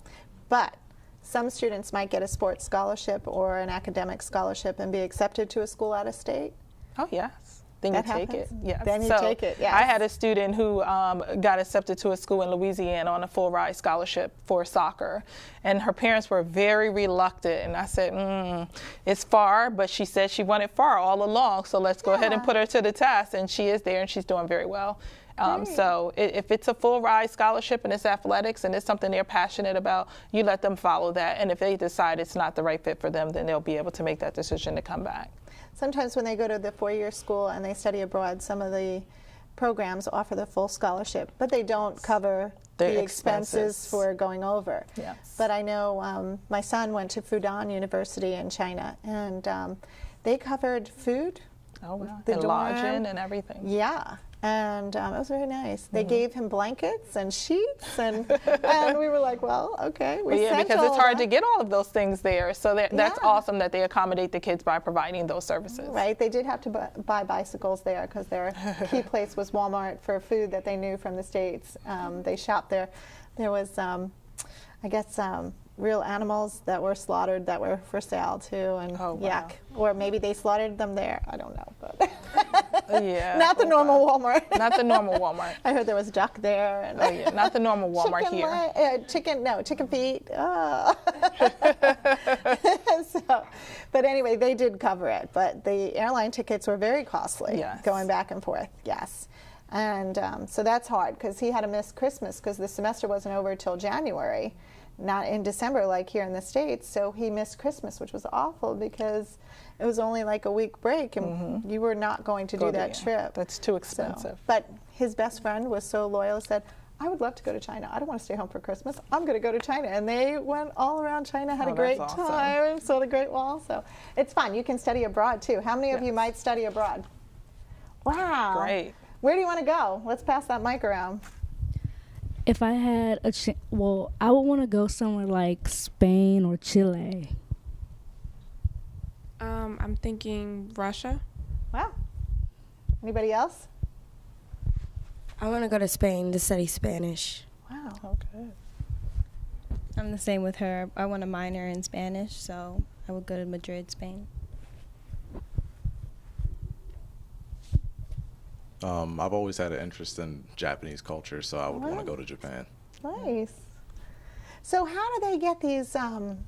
Speaker 2: But some students might get a sports scholarship or an academic scholarship and be accepted to a school out of state.
Speaker 10: Oh, yes. Then you take it. Yes.
Speaker 2: Then you take it, yes.
Speaker 10: I had a student who got accepted to a school in Louisiana on a full ride scholarship for soccer. And her parents were very reluctant. And I said, it's far, but she said she wanted far all along. So let's go ahead and put her to the test. And she is there, and she's doing very well. So if it's a full ride scholarship and it's athletics and it's something they're passionate about, you let them follow that. And if they decide it's not the right fit for them, then they'll be able to make that decision to come back.
Speaker 2: Sometimes when they go to the four-year school and they study abroad, some of the programs offer the full scholarship, but they don't cover the expenses for going over.
Speaker 10: Yes.
Speaker 2: But I know my son went to Fudan University in China, and they covered food.
Speaker 10: Oh, wow.
Speaker 2: The
Speaker 10: And
Speaker 2: dorm.
Speaker 10: lodging and everything.
Speaker 2: Yeah. And it was very nice. They gave him blankets and sheets, and we were like, well, okay. We
Speaker 10: Yeah,
Speaker 2: sent
Speaker 10: because it's
Speaker 2: all
Speaker 10: hard
Speaker 2: that.
Speaker 10: to get all of those things there. So that's
Speaker 2: Yeah.
Speaker 10: awesome that they accommodate the kids by providing those services.
Speaker 2: Right. They did have to buy bicycles there because their key place was Walmart for food that they knew from the States. They shopped there. There was, I guess, real animals that were slaughtered that were for sale too, and
Speaker 10: Oh, wow.
Speaker 2: yuck. Or maybe they slaughtered them there. I don't know, but
Speaker 10: Yeah.
Speaker 2: not the normal Walmart.
Speaker 10: Not the normal Walmart.
Speaker 2: I heard there was duck there. And
Speaker 10: Oh, yeah. Not the normal Walmart
Speaker 2: chicken
Speaker 10: here.
Speaker 2: chicken feet. Oh. But anyway, they did cover it. But the airline tickets were very costly,
Speaker 10: Yes.
Speaker 2: going back and forth. Yes. And so that's hard because he had to miss Christmas because the semester wasn't over till January, not in December like here in the States. So he missed Christmas, which was awful because it was only like a week break and you were not going to do that trip.
Speaker 10: That's too expensive.
Speaker 2: But his best friend was so loyal, said, I would love to go to China. I don't want to stay home for Christmas. I'm going to go to China. And they went all around China, had a great
Speaker 10: that's awesome.
Speaker 2: time, and saw the Great Wall. So it's fun. You can study abroad too. How many of you might study abroad? Wow.
Speaker 10: Great.
Speaker 2: Where do you want to go? Let's pass that mic around.
Speaker 6: If I had a well, I would want to go somewhere like Spain or Chile.
Speaker 12: I'm thinking Russia.
Speaker 2: Wow. Anybody else?
Speaker 4: I want to go to Spain to study Spanish.
Speaker 2: Wow.
Speaker 10: Okay.
Speaker 9: I'm the same with her. I want a minor in Spanish, so I would go to Madrid, Spain.
Speaker 7: I've always had an interest in Japanese culture, so I would want to go to Japan.
Speaker 2: Nice. So how do they get these,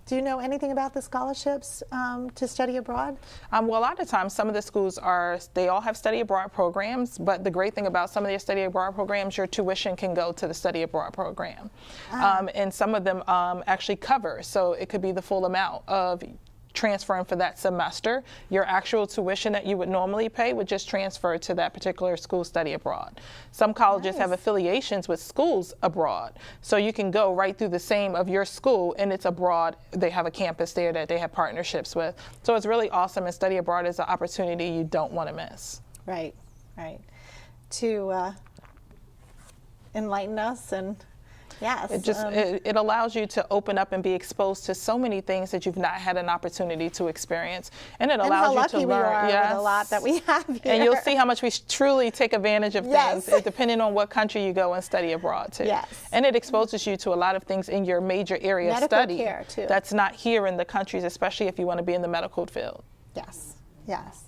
Speaker 2: do you know anything about the scholarships to study abroad?
Speaker 10: Well, a lot of times some of the schools they all have study abroad programs, but the great thing about some of their study abroad programs, your tuition can go to the study abroad program. And some of them actually cover, so it could be the full amount of transferring for that semester. Your actual tuition that you would normally pay would just transfer to that particular school study abroad. Some colleges have affiliations with schools abroad, so you can go right through the same of your school and it's abroad. They have a campus there that they have partnerships with. So it's really awesome, and study abroad is an opportunity you don't want to miss.
Speaker 2: Right, right. To enlighten us and yes.
Speaker 10: It allows you to open up and be exposed to so many things that you've not had an opportunity to experience. And it allows you to learn.
Speaker 2: And how lucky we are with a lot that we have here.
Speaker 10: And you'll see how much we truly take advantage of things, depending on what country you go and study abroad to.
Speaker 2: Yes.
Speaker 10: And it exposes you to a lot of things in your major area of
Speaker 2: Medical
Speaker 10: study
Speaker 2: care, too.
Speaker 10: that's not here in the countries, especially if you want to be in the medical field.
Speaker 2: Yes, yes.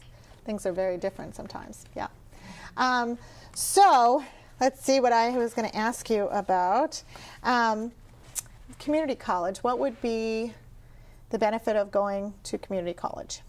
Speaker 2: Things are very different sometimes, yeah. So let's see what I was going to ask you about. Community college, what would be the benefit of going to community college?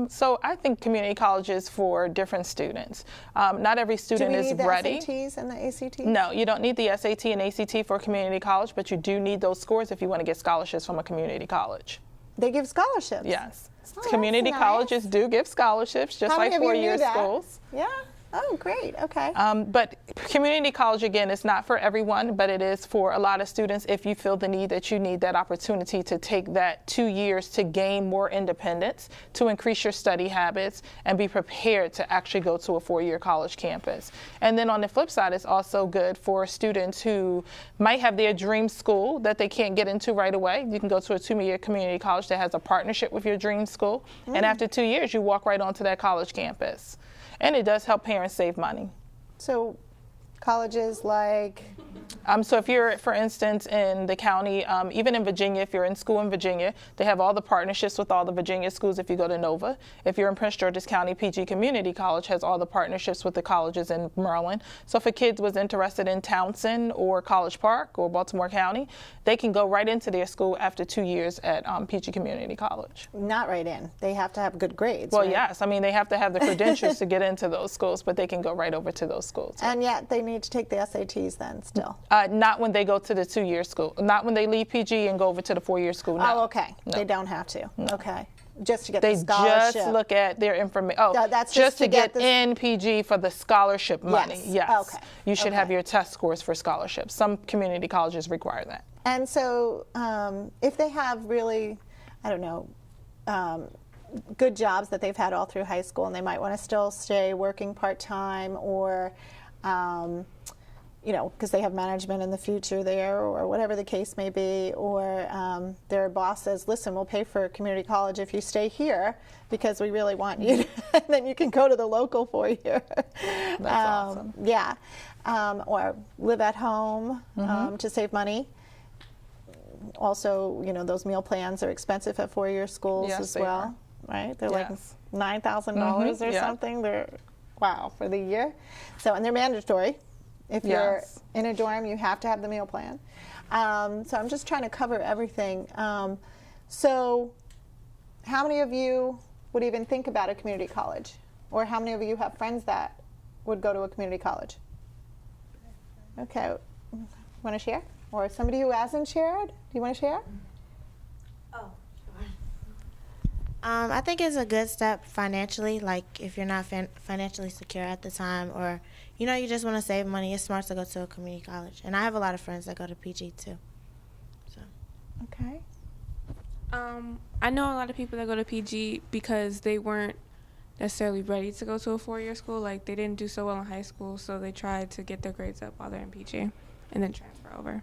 Speaker 10: So I think community college is for different students. Not every student is ready.
Speaker 2: Do we need the SATs and the ACTs?
Speaker 10: No, you don't need the SAT and ACT for community college, but you do need those scores if you want to get scholarships from a community college.
Speaker 2: They give scholarships?
Speaker 10: Yes.
Speaker 2: Oh,
Speaker 10: Community
Speaker 2: that's nice.
Speaker 10: colleges do give scholarships, just
Speaker 2: How
Speaker 10: like
Speaker 2: many of you knew
Speaker 10: four-year
Speaker 2: that?
Speaker 10: schools.
Speaker 2: Yeah. Oh, great. Okay.
Speaker 10: But community college, again, is not for everyone, but it is for a lot of students if you feel the need that you need that opportunity to take that 2 years to gain more independence, to increase your study habits, and be prepared to actually go to a 4-year college campus. And then on the flip side, it's also good for students who might have their dream school that they can't get into right away. You can go to a 2-year community college that has a partnership with your dream school, and after 2 years, you walk right onto that college campus. And it does help parents save money.
Speaker 2: So colleges like
Speaker 10: So if you're, for instance, in the county, even in Virginia, if you're in school in Virginia, they have all the partnerships with all the Virginia schools if you go to Nova. If you're in Prince George's County, PG Community College has all the partnerships with the colleges in Maryland. So if a kid was interested in Townsend or College Park or Baltimore County, they can go right into their school after 2 years at PG Community College.
Speaker 2: Not right in. They have to have good grades.
Speaker 10: Well,
Speaker 2: right?
Speaker 10: yes. I mean, they have to have the credentials to get into those schools, but they can go right over to those schools.
Speaker 2: And yet they need to take the SATs then still.
Speaker 10: Not when they go to the 2-year school. Not when they leave PG and go over to the 4-year school. No.
Speaker 2: Oh, okay.
Speaker 10: No.
Speaker 2: They don't have to.
Speaker 10: No.
Speaker 2: Okay. Just to get
Speaker 10: They
Speaker 2: the scholarship.
Speaker 10: just look at their information. Oh,
Speaker 2: that's
Speaker 10: just to get
Speaker 2: this...
Speaker 10: in PG for the scholarship money. Yes.
Speaker 2: Okay.
Speaker 10: You should have your test scores for scholarships. Some community colleges require that.
Speaker 2: And so if they have really, I don't know, good jobs that they've had all through high school and they might want to still stay working part-time or, you know, because they have management in the future there or whatever the case may be, or their boss says, listen, we'll pay for community college if you stay here because we really want you to, and then you can go to the local 4-year.
Speaker 10: That's awesome.
Speaker 2: Yeah. Or live at home to save money. Also, you know, those meal plans are expensive at 4-year schools as well, right? They're like $9,000 or something. They're, wow, for the year. So, and they're mandatory. If you're in a dorm, you have to have the meal plan. So I'm just trying to cover everything. So how many of you would even think about a community college? Or how many of you have friends that would go to a community college? Okay, want to share? Or somebody who hasn't shared? Do you want to share?
Speaker 13: Oh, sure. I think it's a good step financially, like if you're not financially secure at the time or, you know, you just want to save money, it's smart to go to a community college. And I have a lot of friends that go to PG too. So.
Speaker 2: Okay.
Speaker 12: I know a lot of people that go to PG because they weren't necessarily ready to go to a 4-year school. Like, they didn't do so well in high school, so they tried to get their grades up while they're in PG and then transfer over.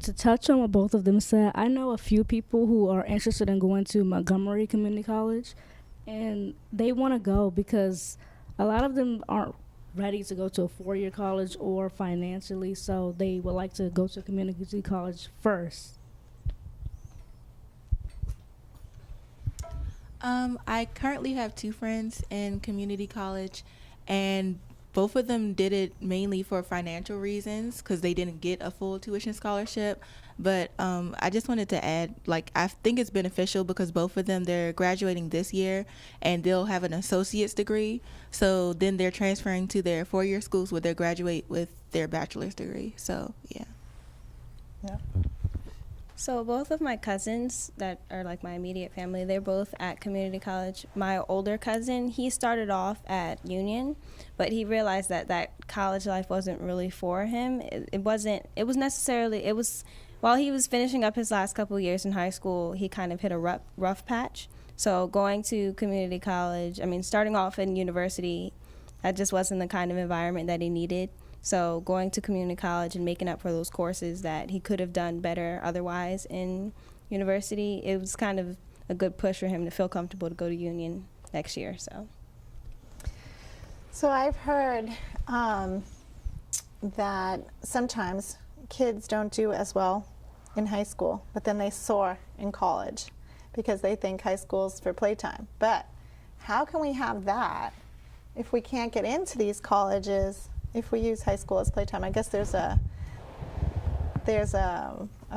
Speaker 6: To touch on what both of them said, I know a few people who are interested in going to Montgomery Community College, and they want to go because a lot of them aren't ready to go to a 4-year college or financially, so they would like to go to community college first.
Speaker 5: I currently have 2 friends in community college, and both of them did it mainly for financial reasons because they didn't get a full tuition scholarship. But I just wanted to add, like, I think it's beneficial because both of them, they're graduating this year and they'll have an associate's degree. So then they're transferring to their 4-year schools where they graduate with their bachelor's degree. So, yeah.
Speaker 2: Yeah.
Speaker 9: So both of my cousins that are like my immediate family, they're both at community college. My older cousin, he started off at Union, but he realized that college life wasn't really for him. While he was finishing up his last couple of years in high school, he kind of hit a rough patch. So going to community college, starting off in university, that just wasn't the kind of environment that he needed. So going to community college and making up for those courses that he could have done better otherwise in university, it was kind of a good push for him to feel comfortable to go to Union next year.
Speaker 2: So I've heard that sometimes kids don't do as well in high school, but then they soar in college because they think high school's for playtime. But how can we have that if we can't get into these colleges if we use high school as playtime? I guess there's a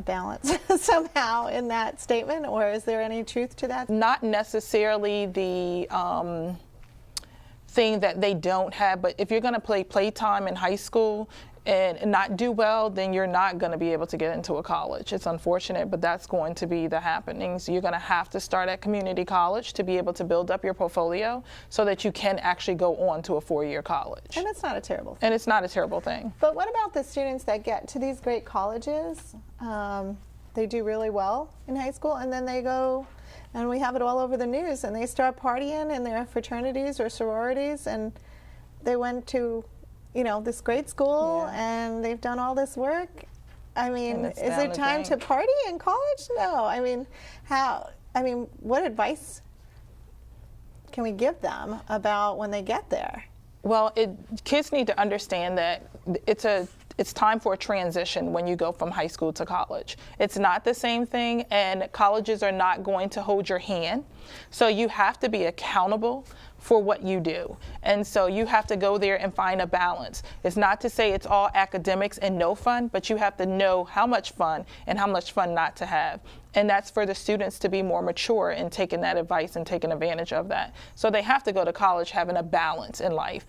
Speaker 2: balance somehow in that statement, or is there any truth to that?
Speaker 10: Not necessarily the thing that they don't have, but if you're going to play playtime in high school and not do well, then you're not going to be able to get into a college. It's unfortunate, but that's going to be the happening. So you're going to have to start at community college to be able to build up your portfolio so that you can actually go on to a 4-year college.
Speaker 2: And it's not a terrible thing.
Speaker 10: And it's not a terrible thing.
Speaker 2: But what about the students that get to these great colleges? They do really well in high school, and then they go, and we have it all over the news, and they start partying in their fraternities or sororities, and they went to this great school and they've done all this work. Is it time to party in college? No. What advice can we give them about when they get there?
Speaker 10: Well, kids need to understand that it's time for a transition when you go from high school to college. It's not the same thing, and colleges are not going to hold your hand. So you have to be accountable for what you do. And so you have to go there and find a balance. It's not to say it's all academics and no fun, but you have to know how much fun and how much fun not to have. And that's for the students to be more mature in taking that advice and taking advantage of that. So they have to go to college having a balance in life,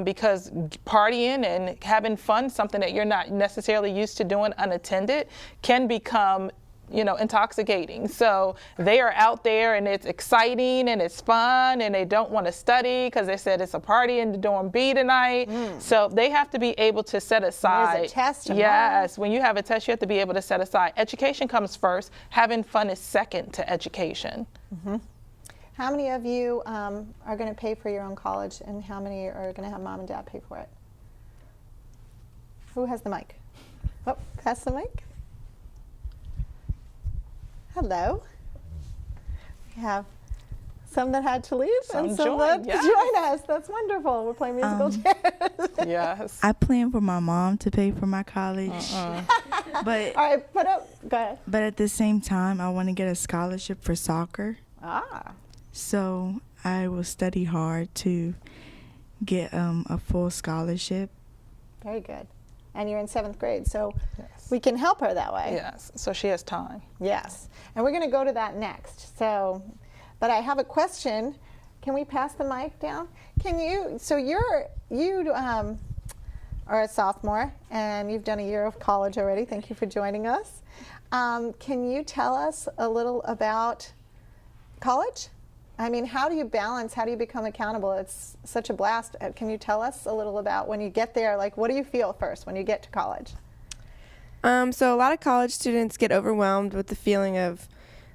Speaker 10: because partying and having fun, something that you're not necessarily used to doing unattended, can become intoxicating. So they are out there and it's exciting and it's fun, and they don't want to study because they said it's a party in the dorm B tonight. So they have to be able to set aside.
Speaker 2: There's a test tomorrow.
Speaker 10: Yes, when you have a test, you have to be able to set aside. Education comes first. Having fun is second to education.
Speaker 2: How many of you are going to pay for your own college, and how many are going to have mom and dad pay for it? Who has the mic? Oh, pass the mic. Hello. We have some that had to leave and some that join us. That's wonderful. We're playing musical chairs.
Speaker 10: Yes.
Speaker 14: I plan for my mom to pay for my college. But
Speaker 2: all right, go ahead.
Speaker 14: But at the same time, I want to get a scholarship for soccer. So I will study hard to get a full scholarship.
Speaker 2: Very good. And you're in 7th grade, so we can help her that way.
Speaker 10: Yes, so she has time.
Speaker 2: Yes, and we're going to go to that next. So, but I have a question. Can we pass the mic down? Can you? So you are a sophomore, and you've done a year of college already. Thank you for joining us. Can you tell us a little about college? I mean, how do you balance? How do you become accountable? It's such a blast. Can you tell us a little about when you get there? Like, what do you feel first when you get to college?
Speaker 15: So a lot of college students get overwhelmed with the feeling of,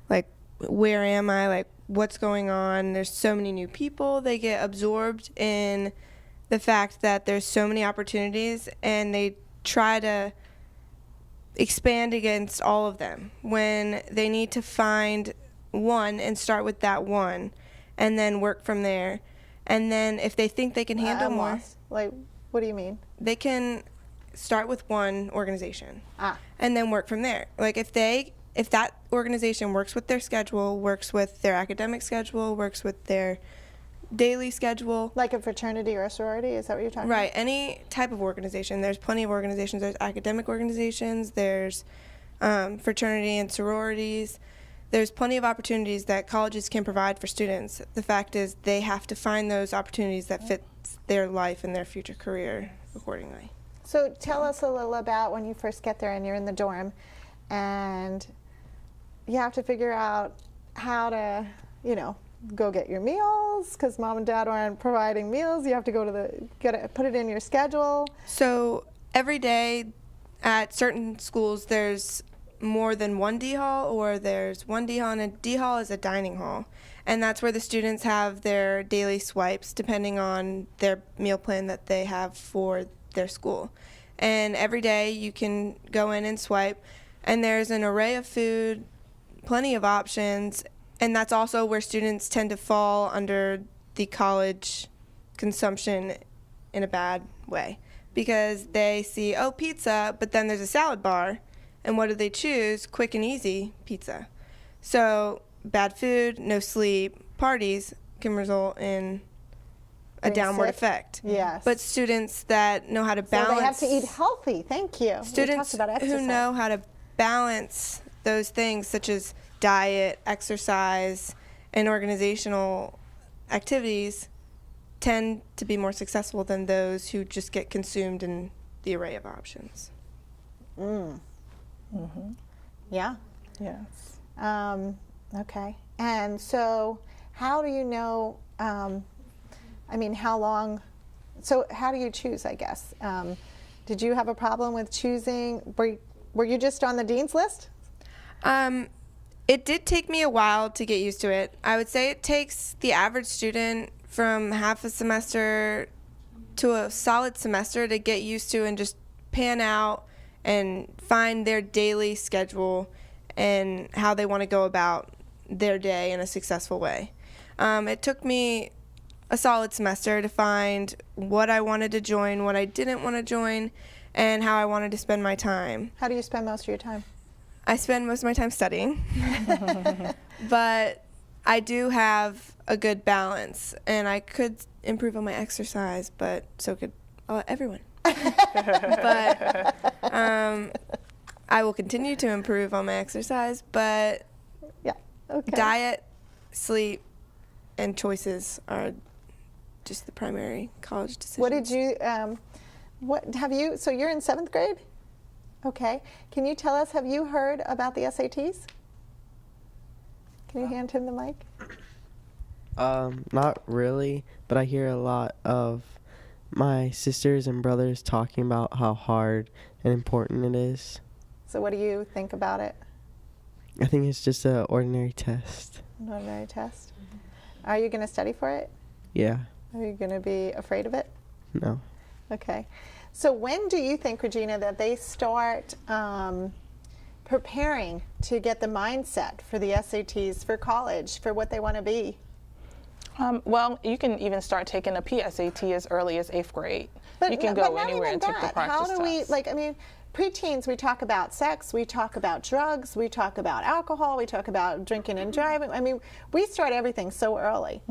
Speaker 15: like, where am I? Like, what's going on? There's so many new people. They get absorbed in the fact that there's so many opportunities, and they try to expand against all of them when they need to find one and start with that one and then work from there. And then if they think they can handle more,
Speaker 2: lost. Like, what do you mean?
Speaker 15: They can start with one organization and then work from there. Like, if that organization works with their schedule, works with their academic schedule, works with their daily schedule.
Speaker 2: Like a fraternity or a sorority, is that what you're talking about?
Speaker 15: Right, any type of organization. There's plenty of organizations. There's academic organizations, there's fraternity and sororities. There's plenty of opportunities that colleges can provide for students. The fact is they have to find those opportunities that fit their life and their future career accordingly.
Speaker 2: So tell us a little about when you first get there and you're in the dorm and you have to figure out how to, go get your meals because mom and dad aren't providing meals. You have to go to put it in your schedule.
Speaker 15: So every day at certain schools there's more than one D hall, or there's one D hall, and a D hall is a dining hall. And that's where the students have their daily swipes depending on their meal plan that they have for their school. And every day you can go in and swipe, and there's an array of food, plenty of options, and that's also where students tend to fall under the college consumption in a bad way, because they see, pizza, but then there's a salad bar. And what do they choose? Quick and easy pizza. So bad food, no sleep, parties can result in a downward effect.
Speaker 2: Yes.
Speaker 15: But students that know how to balance.
Speaker 2: So they have to eat healthy. Thank you.
Speaker 15: Students who know how to balance those things, such as diet, exercise, and organizational activities, tend to be more successful than those who just get consumed in the array of options.
Speaker 2: Yeah.
Speaker 10: Yes.
Speaker 2: Okay. And so how do you know, how do you choose, I guess? Did you have a problem with choosing? Were you just on the dean's list?
Speaker 15: It did take me a while to get used to it. I would say it takes the average student from half a semester to a solid semester to get used to and just pan out and find their daily schedule and how they want to go about their day in a successful way. It took me a solid semester to find what I wanted to join, what I didn't want to join, and how I wanted to spend my time.
Speaker 2: How do you spend most of your time?
Speaker 15: I spend most of my time studying, but I do have a good balance, and I could improve on my exercise, but so could everyone. But I will continue to improve on my exercise, but diet, sleep, and choices are just the primary college decisions.
Speaker 2: What did you, so you're in 7th grade? Okay. Can you tell us, have you heard about the SATs? Can you hand him the mic?
Speaker 16: Not really, but I hear a lot of my sisters and brothers talking about how hard and important it is.
Speaker 2: So what do you think about it?
Speaker 16: I think it's just an ordinary test.
Speaker 2: An ordinary test? Are you going to study for it?
Speaker 16: Yeah.
Speaker 2: Are you going to be afraid of it?
Speaker 16: No.
Speaker 2: Okay. So when do you think, Regina, that they start preparing to get the mindset for the SATs, for college, for what they want to be?
Speaker 10: Well, you can even start taking a PSAT as early as 8th grade. You can go anywhere and take the practice
Speaker 2: How do we,
Speaker 10: test.
Speaker 2: like, I mean, preteens, we talk about sex, we talk about drugs, we talk about alcohol, we talk about drinking and driving. I mean, we start everything so early.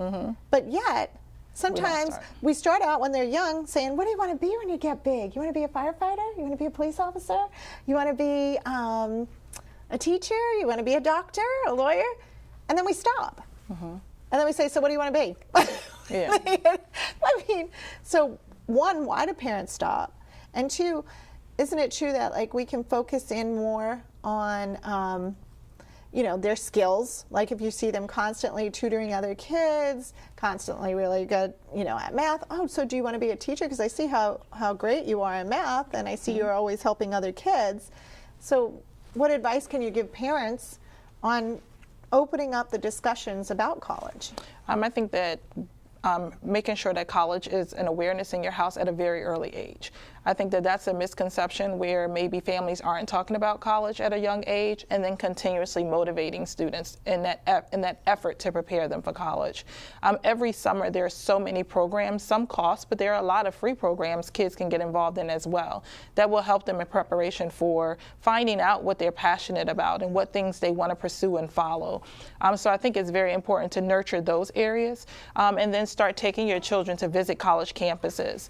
Speaker 2: But yet, sometimes we start out when they're young saying, what do you want to be when you get big? You want to be a firefighter? You want to be a police officer? You want to be a teacher? You want to be a doctor, a lawyer? And then we stop. And then we say, so what do you want to be?
Speaker 10: Yeah.
Speaker 2: I mean, so one, why do parents stop? And two, isn't it true that like we can focus in more on you know, their skills? Like if you see them constantly tutoring other kids, constantly really good, you know, at math. Oh, so do you want to be a teacher? Because I see how great you are in math, and I see you're always helping other kids. So what advice can you give parents on opening up the discussions about college?
Speaker 10: I think that making sure that college is an awareness in your house at a very early age. I think that that's a misconception where maybe families aren't talking about college at a young age, and then continuously motivating students in that effort to prepare them for college. Every summer there are so many programs, some cost, but there are a lot of free programs kids can get involved in as well that will help them in preparation for finding out what they're passionate about and what things they want to pursue and follow. So I think it's very important to nurture those areas, and then start taking your children to visit college campuses,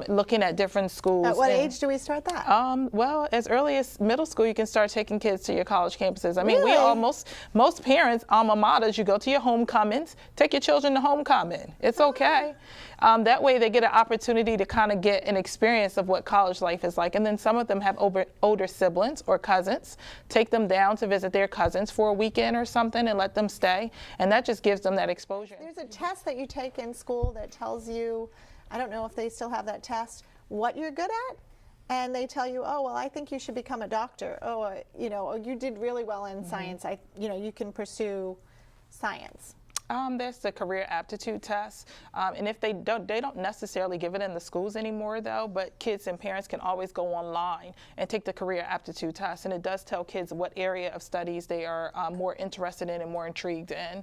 Speaker 10: looking at different schools.
Speaker 2: At what age do we start that?
Speaker 10: Well, as early as middle school, you can start taking kids to your college campuses. I mean,
Speaker 2: Really?
Speaker 10: most parents, alma maters, you go to your homecomings, take your children to homecoming. It's okay. That way they get an opportunity to kind of get an experience of what college life is like. And then some of them have older siblings or cousins. Take them down to visit their cousins for a weekend or something and let them stay. And that just gives them that exposure.
Speaker 2: There's a test that you take in school that tells you, I don't know if they still have that test, what you're good at. And they tell you, oh, well, I think you should become a doctor. Oh, you know, oh, you did really well in science. You know, you can pursue science.
Speaker 10: There's the career aptitude test, and if they don't necessarily give it in the schools anymore though, but kids and parents can always go online and take the career aptitude test, and it does tell kids what area of studies they are more interested in and more intrigued in.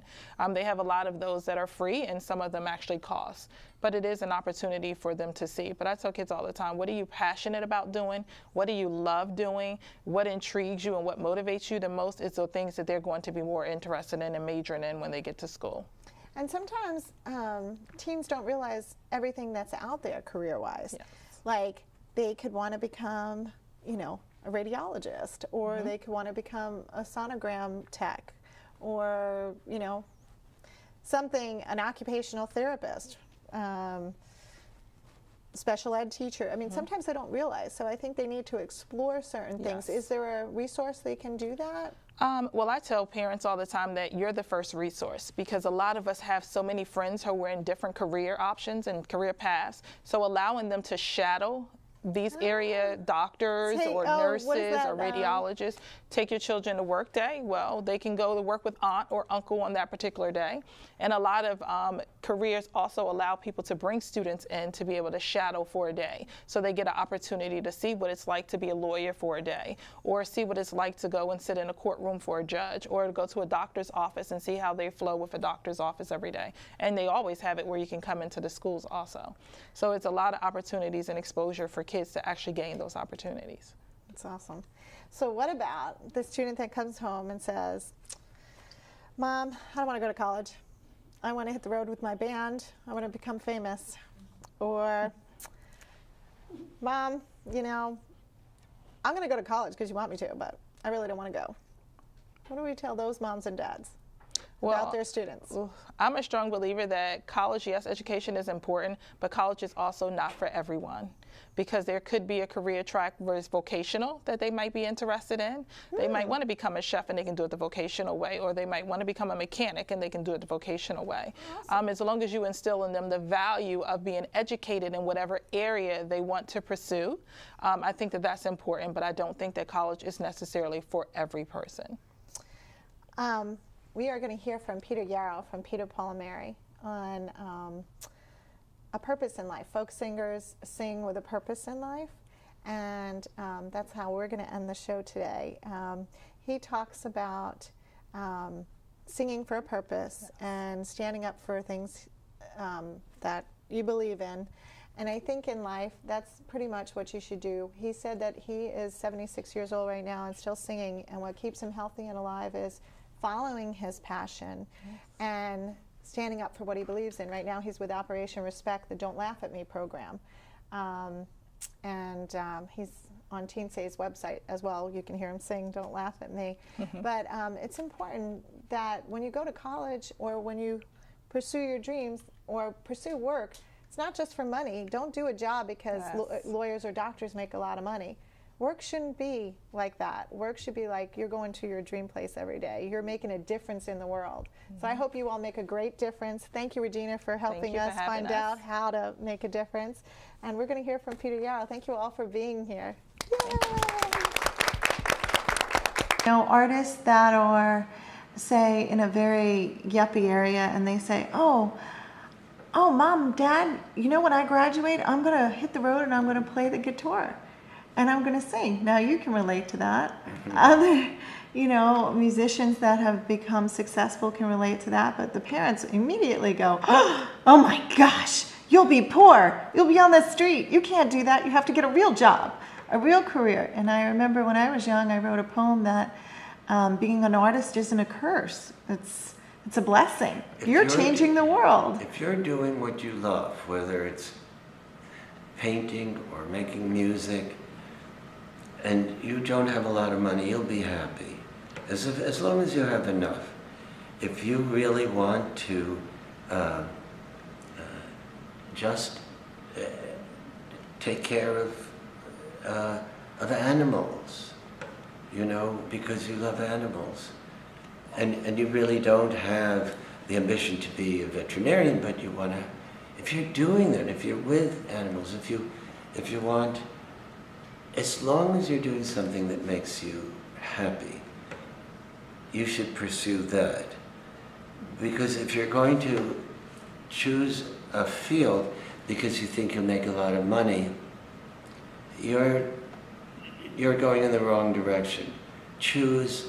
Speaker 10: They have a lot of those that are free, and some of them actually cost. But it is an opportunity for them to see. But I tell kids all the time, what are you passionate about doing? What do you love doing? What intrigues you and what motivates you the most is the things that they're going to be more interested in and majoring in when they get to school.
Speaker 2: And sometimes teens don't realize everything that's out there career-wise.
Speaker 10: Yes.
Speaker 2: Like they could want to become, you know, a radiologist, or they could want to become a sonogram tech, or, you know, something, an occupational therapist. Special ed teacher. I mean, sometimes they don't realize. So I think they need to explore certain things. Is there a resource they can do that?
Speaker 10: Well, I tell parents all the time that you're the first resource, because a lot of us have so many friends who are in different career options and career paths. So allowing them to shadow these area doctors or nurses or radiologists take your children to work day. Well, they can go to work with aunt or uncle on that particular day. And a lot of careers also allow people to bring students in to be able to shadow for a day. So they get an opportunity to see what it's like to be a lawyer for a day, or see what it's like to go and sit in a courtroom for a judge, or to go to a doctor's office and see how they flow with a doctor's office every day. And they always have it where you can come into the schools also. So it's a lot of opportunities and exposure for kids to actually gain those opportunities.
Speaker 2: That's awesome. So what about the student that comes home and says, Mom, I don't want to go to college. I want to hit the road with my band. I want to become famous. Or, Mom, you know, I'm going to go to college because you want me to, but I really don't want to go. What do we tell those moms and dads about their students?
Speaker 10: I'm a strong believer that college, yes, education is important, but college is also not for everyone, because there could be a career track where it's vocational that they might be interested in. They might want to become a chef and they can do it the vocational way, or they might want to become a mechanic and they can do it the vocational way. Awesome. As long as you instill in them the value of being educated in whatever area they want to pursue, I think that that's important, but I don't think that college is necessarily for every person.
Speaker 2: We are going to hear from Peter Yarrow from Peter, Paul, and Mary on a purpose in life. Folk singers sing with a purpose in life, and that's how we're going to end the show today. He talks about singing for a purpose and standing up for things that you believe in. And I think in life, that's pretty much what you should do. He said that he is 76 years old right now and still singing, and what keeps him healthy and alive is following his passion and standing up for what he believes in. Right now he's with Operation Respect, the Don't Laugh at Me program. He's on Teen Say's website as well. You can hear him sing Don't Laugh at Me. But it's important that when you go to college or when you pursue your dreams or pursue work, it's not just for money. Don't do a job because lawyers or doctors make a lot of money. Work shouldn't be like that. Work should be like you're going to your dream place every day. You're making a difference in the world. So I hope you all make a great difference. Thank you, Regina, for helping us find out how to make a difference. And we're going to hear from Peter Yarrow. Thank you all for being here. Yay! You know, artists that are, say, in a very yuppie area, and they say, oh, Mom, Dad, you know, when I graduate, I'm going to hit the road and I'm going to play the guitar. And I'm going to sing. Now you can relate to that. Other, you know, musicians that have become successful can relate to that. But the parents immediately go, oh my gosh, you'll be poor. You'll be on the street. You can't do that. You have to get a real job, a real career. And I remember when I was young, I wrote a poem that being an artist isn't a curse. It's a blessing. You're changing the world.
Speaker 17: If you're doing what you love, whether it's painting or making music, and you don't have a lot of money, you'll be happy. As long as you have enough. If you really want to just take care of animals, you know, because you love animals. And you really don't have the ambition to be a veterinarian, but you want to, if you're doing that, if you're with animals, if you want, as long as you're doing something that makes you happy, you should pursue that. Because if you're going to choose a field because you think you'll make a lot of money, you're going in the wrong direction. Choose,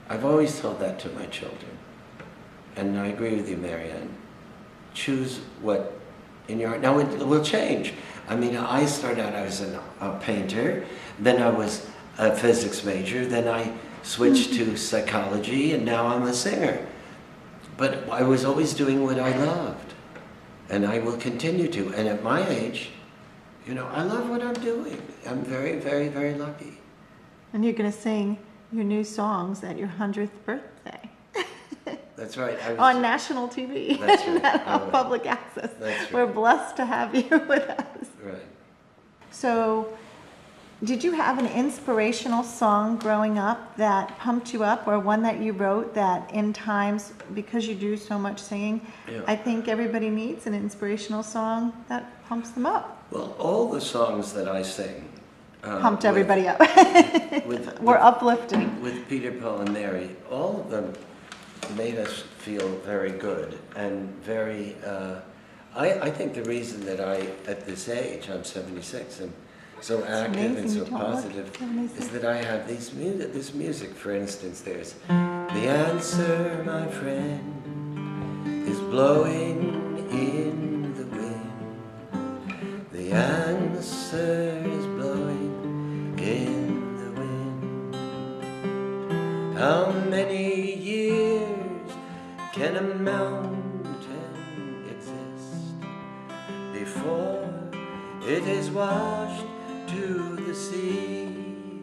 Speaker 17: I've always told that to my children, and I agree with you, Mariann. Choose what in your heart. Now it will change. I mean, I started out, I was a painter, then I was a physics major, then I switched to psychology, and now I'm a singer. But I was always doing what I loved, and I will continue to. And at my age, you know, I love what I'm doing. I'm very, very, very lucky.
Speaker 2: And you're going to sing your new songs at your 100th birthday.
Speaker 17: That's right.
Speaker 2: On national TV.
Speaker 17: That's right.
Speaker 2: On public access.
Speaker 17: That's right.
Speaker 2: We're blessed to have you with us.
Speaker 17: Right.
Speaker 2: So, did you have an inspirational song growing up that pumped you up, or one that you wrote that in times, because you do so much singing, I think everybody needs an inspirational song that pumps them up?
Speaker 17: Well, all the songs that I sing
Speaker 2: Pumped everybody up. We're uplifting.
Speaker 17: With Peter, Paul, and Mary, all of them made us feel very good and very. I think the reason that at this age, I'm 76, and so active and so positive, is that I have this music. For instance, there's the answer, my friend, is blowing in the wind. The answer is blowing in the wind. How many years can a mountain exist before it is washed to the sea?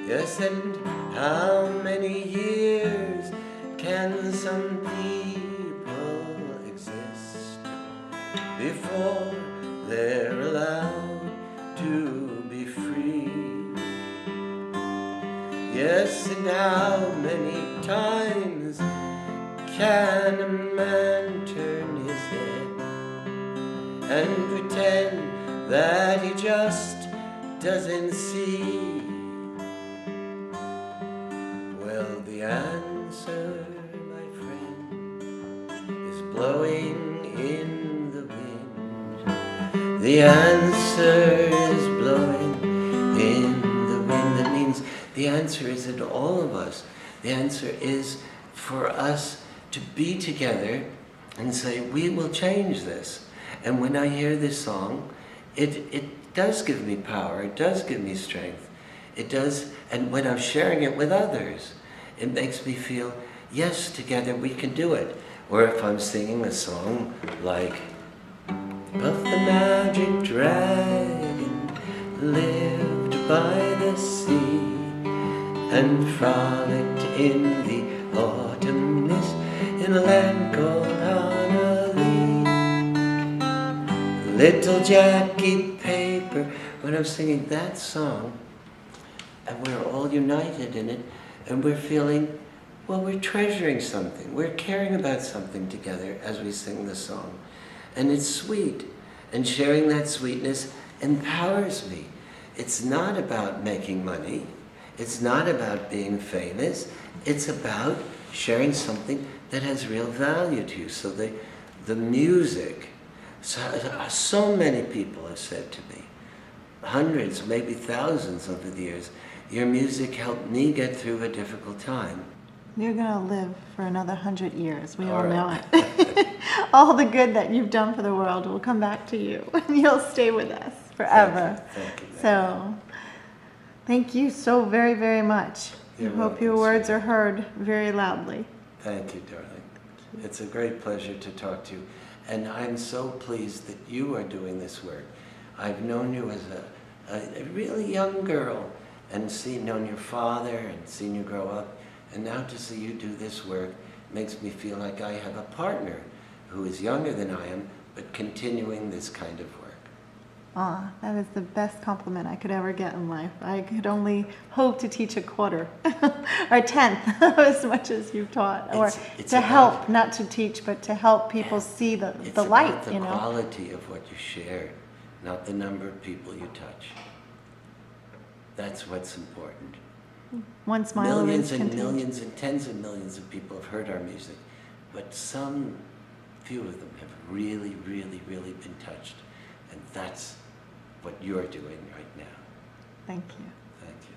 Speaker 17: Yes, and how many years can some people exist before they're allowed to be free? Yes, and how many times can a man turn his head and pretend that he just doesn't see? Well, the answer, my friend, is blowing in the wind. The answer is blowing in the wind. That means the answer is in all of us. The answer is for us to be together and say, we will change this. And when I hear this song, it does give me power, it does give me strength. It does, and when I'm sharing it with others, it makes me feel, yes, together we can do it. Or if I'm singing a song like, Puff the Magic Dragon lived by the sea and frolicked in the autumn mist in a land called Honolulu. Little Jackie Paper, when I'm singing that song, and we're all united in it, and we're feeling, well, we're treasuring something, we're caring about something together as we sing the song. And it's sweet, and sharing that sweetness empowers me. It's not about making money, it's not about being famous, it's about sharing something that has real value to you. So the music, so many people have said to me, hundreds, maybe thousands over the years, your music helped me get through a difficult time.
Speaker 2: You're going to live for another 100 years. We all
Speaker 17: All
Speaker 2: know
Speaker 17: right.
Speaker 2: it. All the good that you've done for the world will come back to you, and you'll stay with us forever.
Speaker 17: Thank you.
Speaker 2: So, thank you so very, very much. I hope your words are heard very loudly.
Speaker 17: Thank you, darling. It's a great pleasure to talk to you. And I'm so pleased that you are doing this work. I've known you as a really young girl and known your father and seen you grow up. And now to see you do this work makes me feel like I have a partner who is younger than I am, but continuing this kind of work.
Speaker 2: Aw, that is the best compliment I could ever get in life. I could only hope to teach a quarter or a tenth of as much as you've taught, or
Speaker 17: It's
Speaker 2: to
Speaker 17: about-
Speaker 2: help, not to teach, but to help people see the light,
Speaker 17: It's about
Speaker 2: you
Speaker 17: the
Speaker 2: know.
Speaker 17: quality of what you share, not the number of people you touch. That's what's important.
Speaker 2: One smile
Speaker 17: Millions
Speaker 2: is
Speaker 17: and
Speaker 2: contagious.
Speaker 17: millions and tens of millions of people have heard our music, but some few of them have really, really, really been touched. And that's what you're doing right now.
Speaker 2: Thank you.
Speaker 17: Thank you.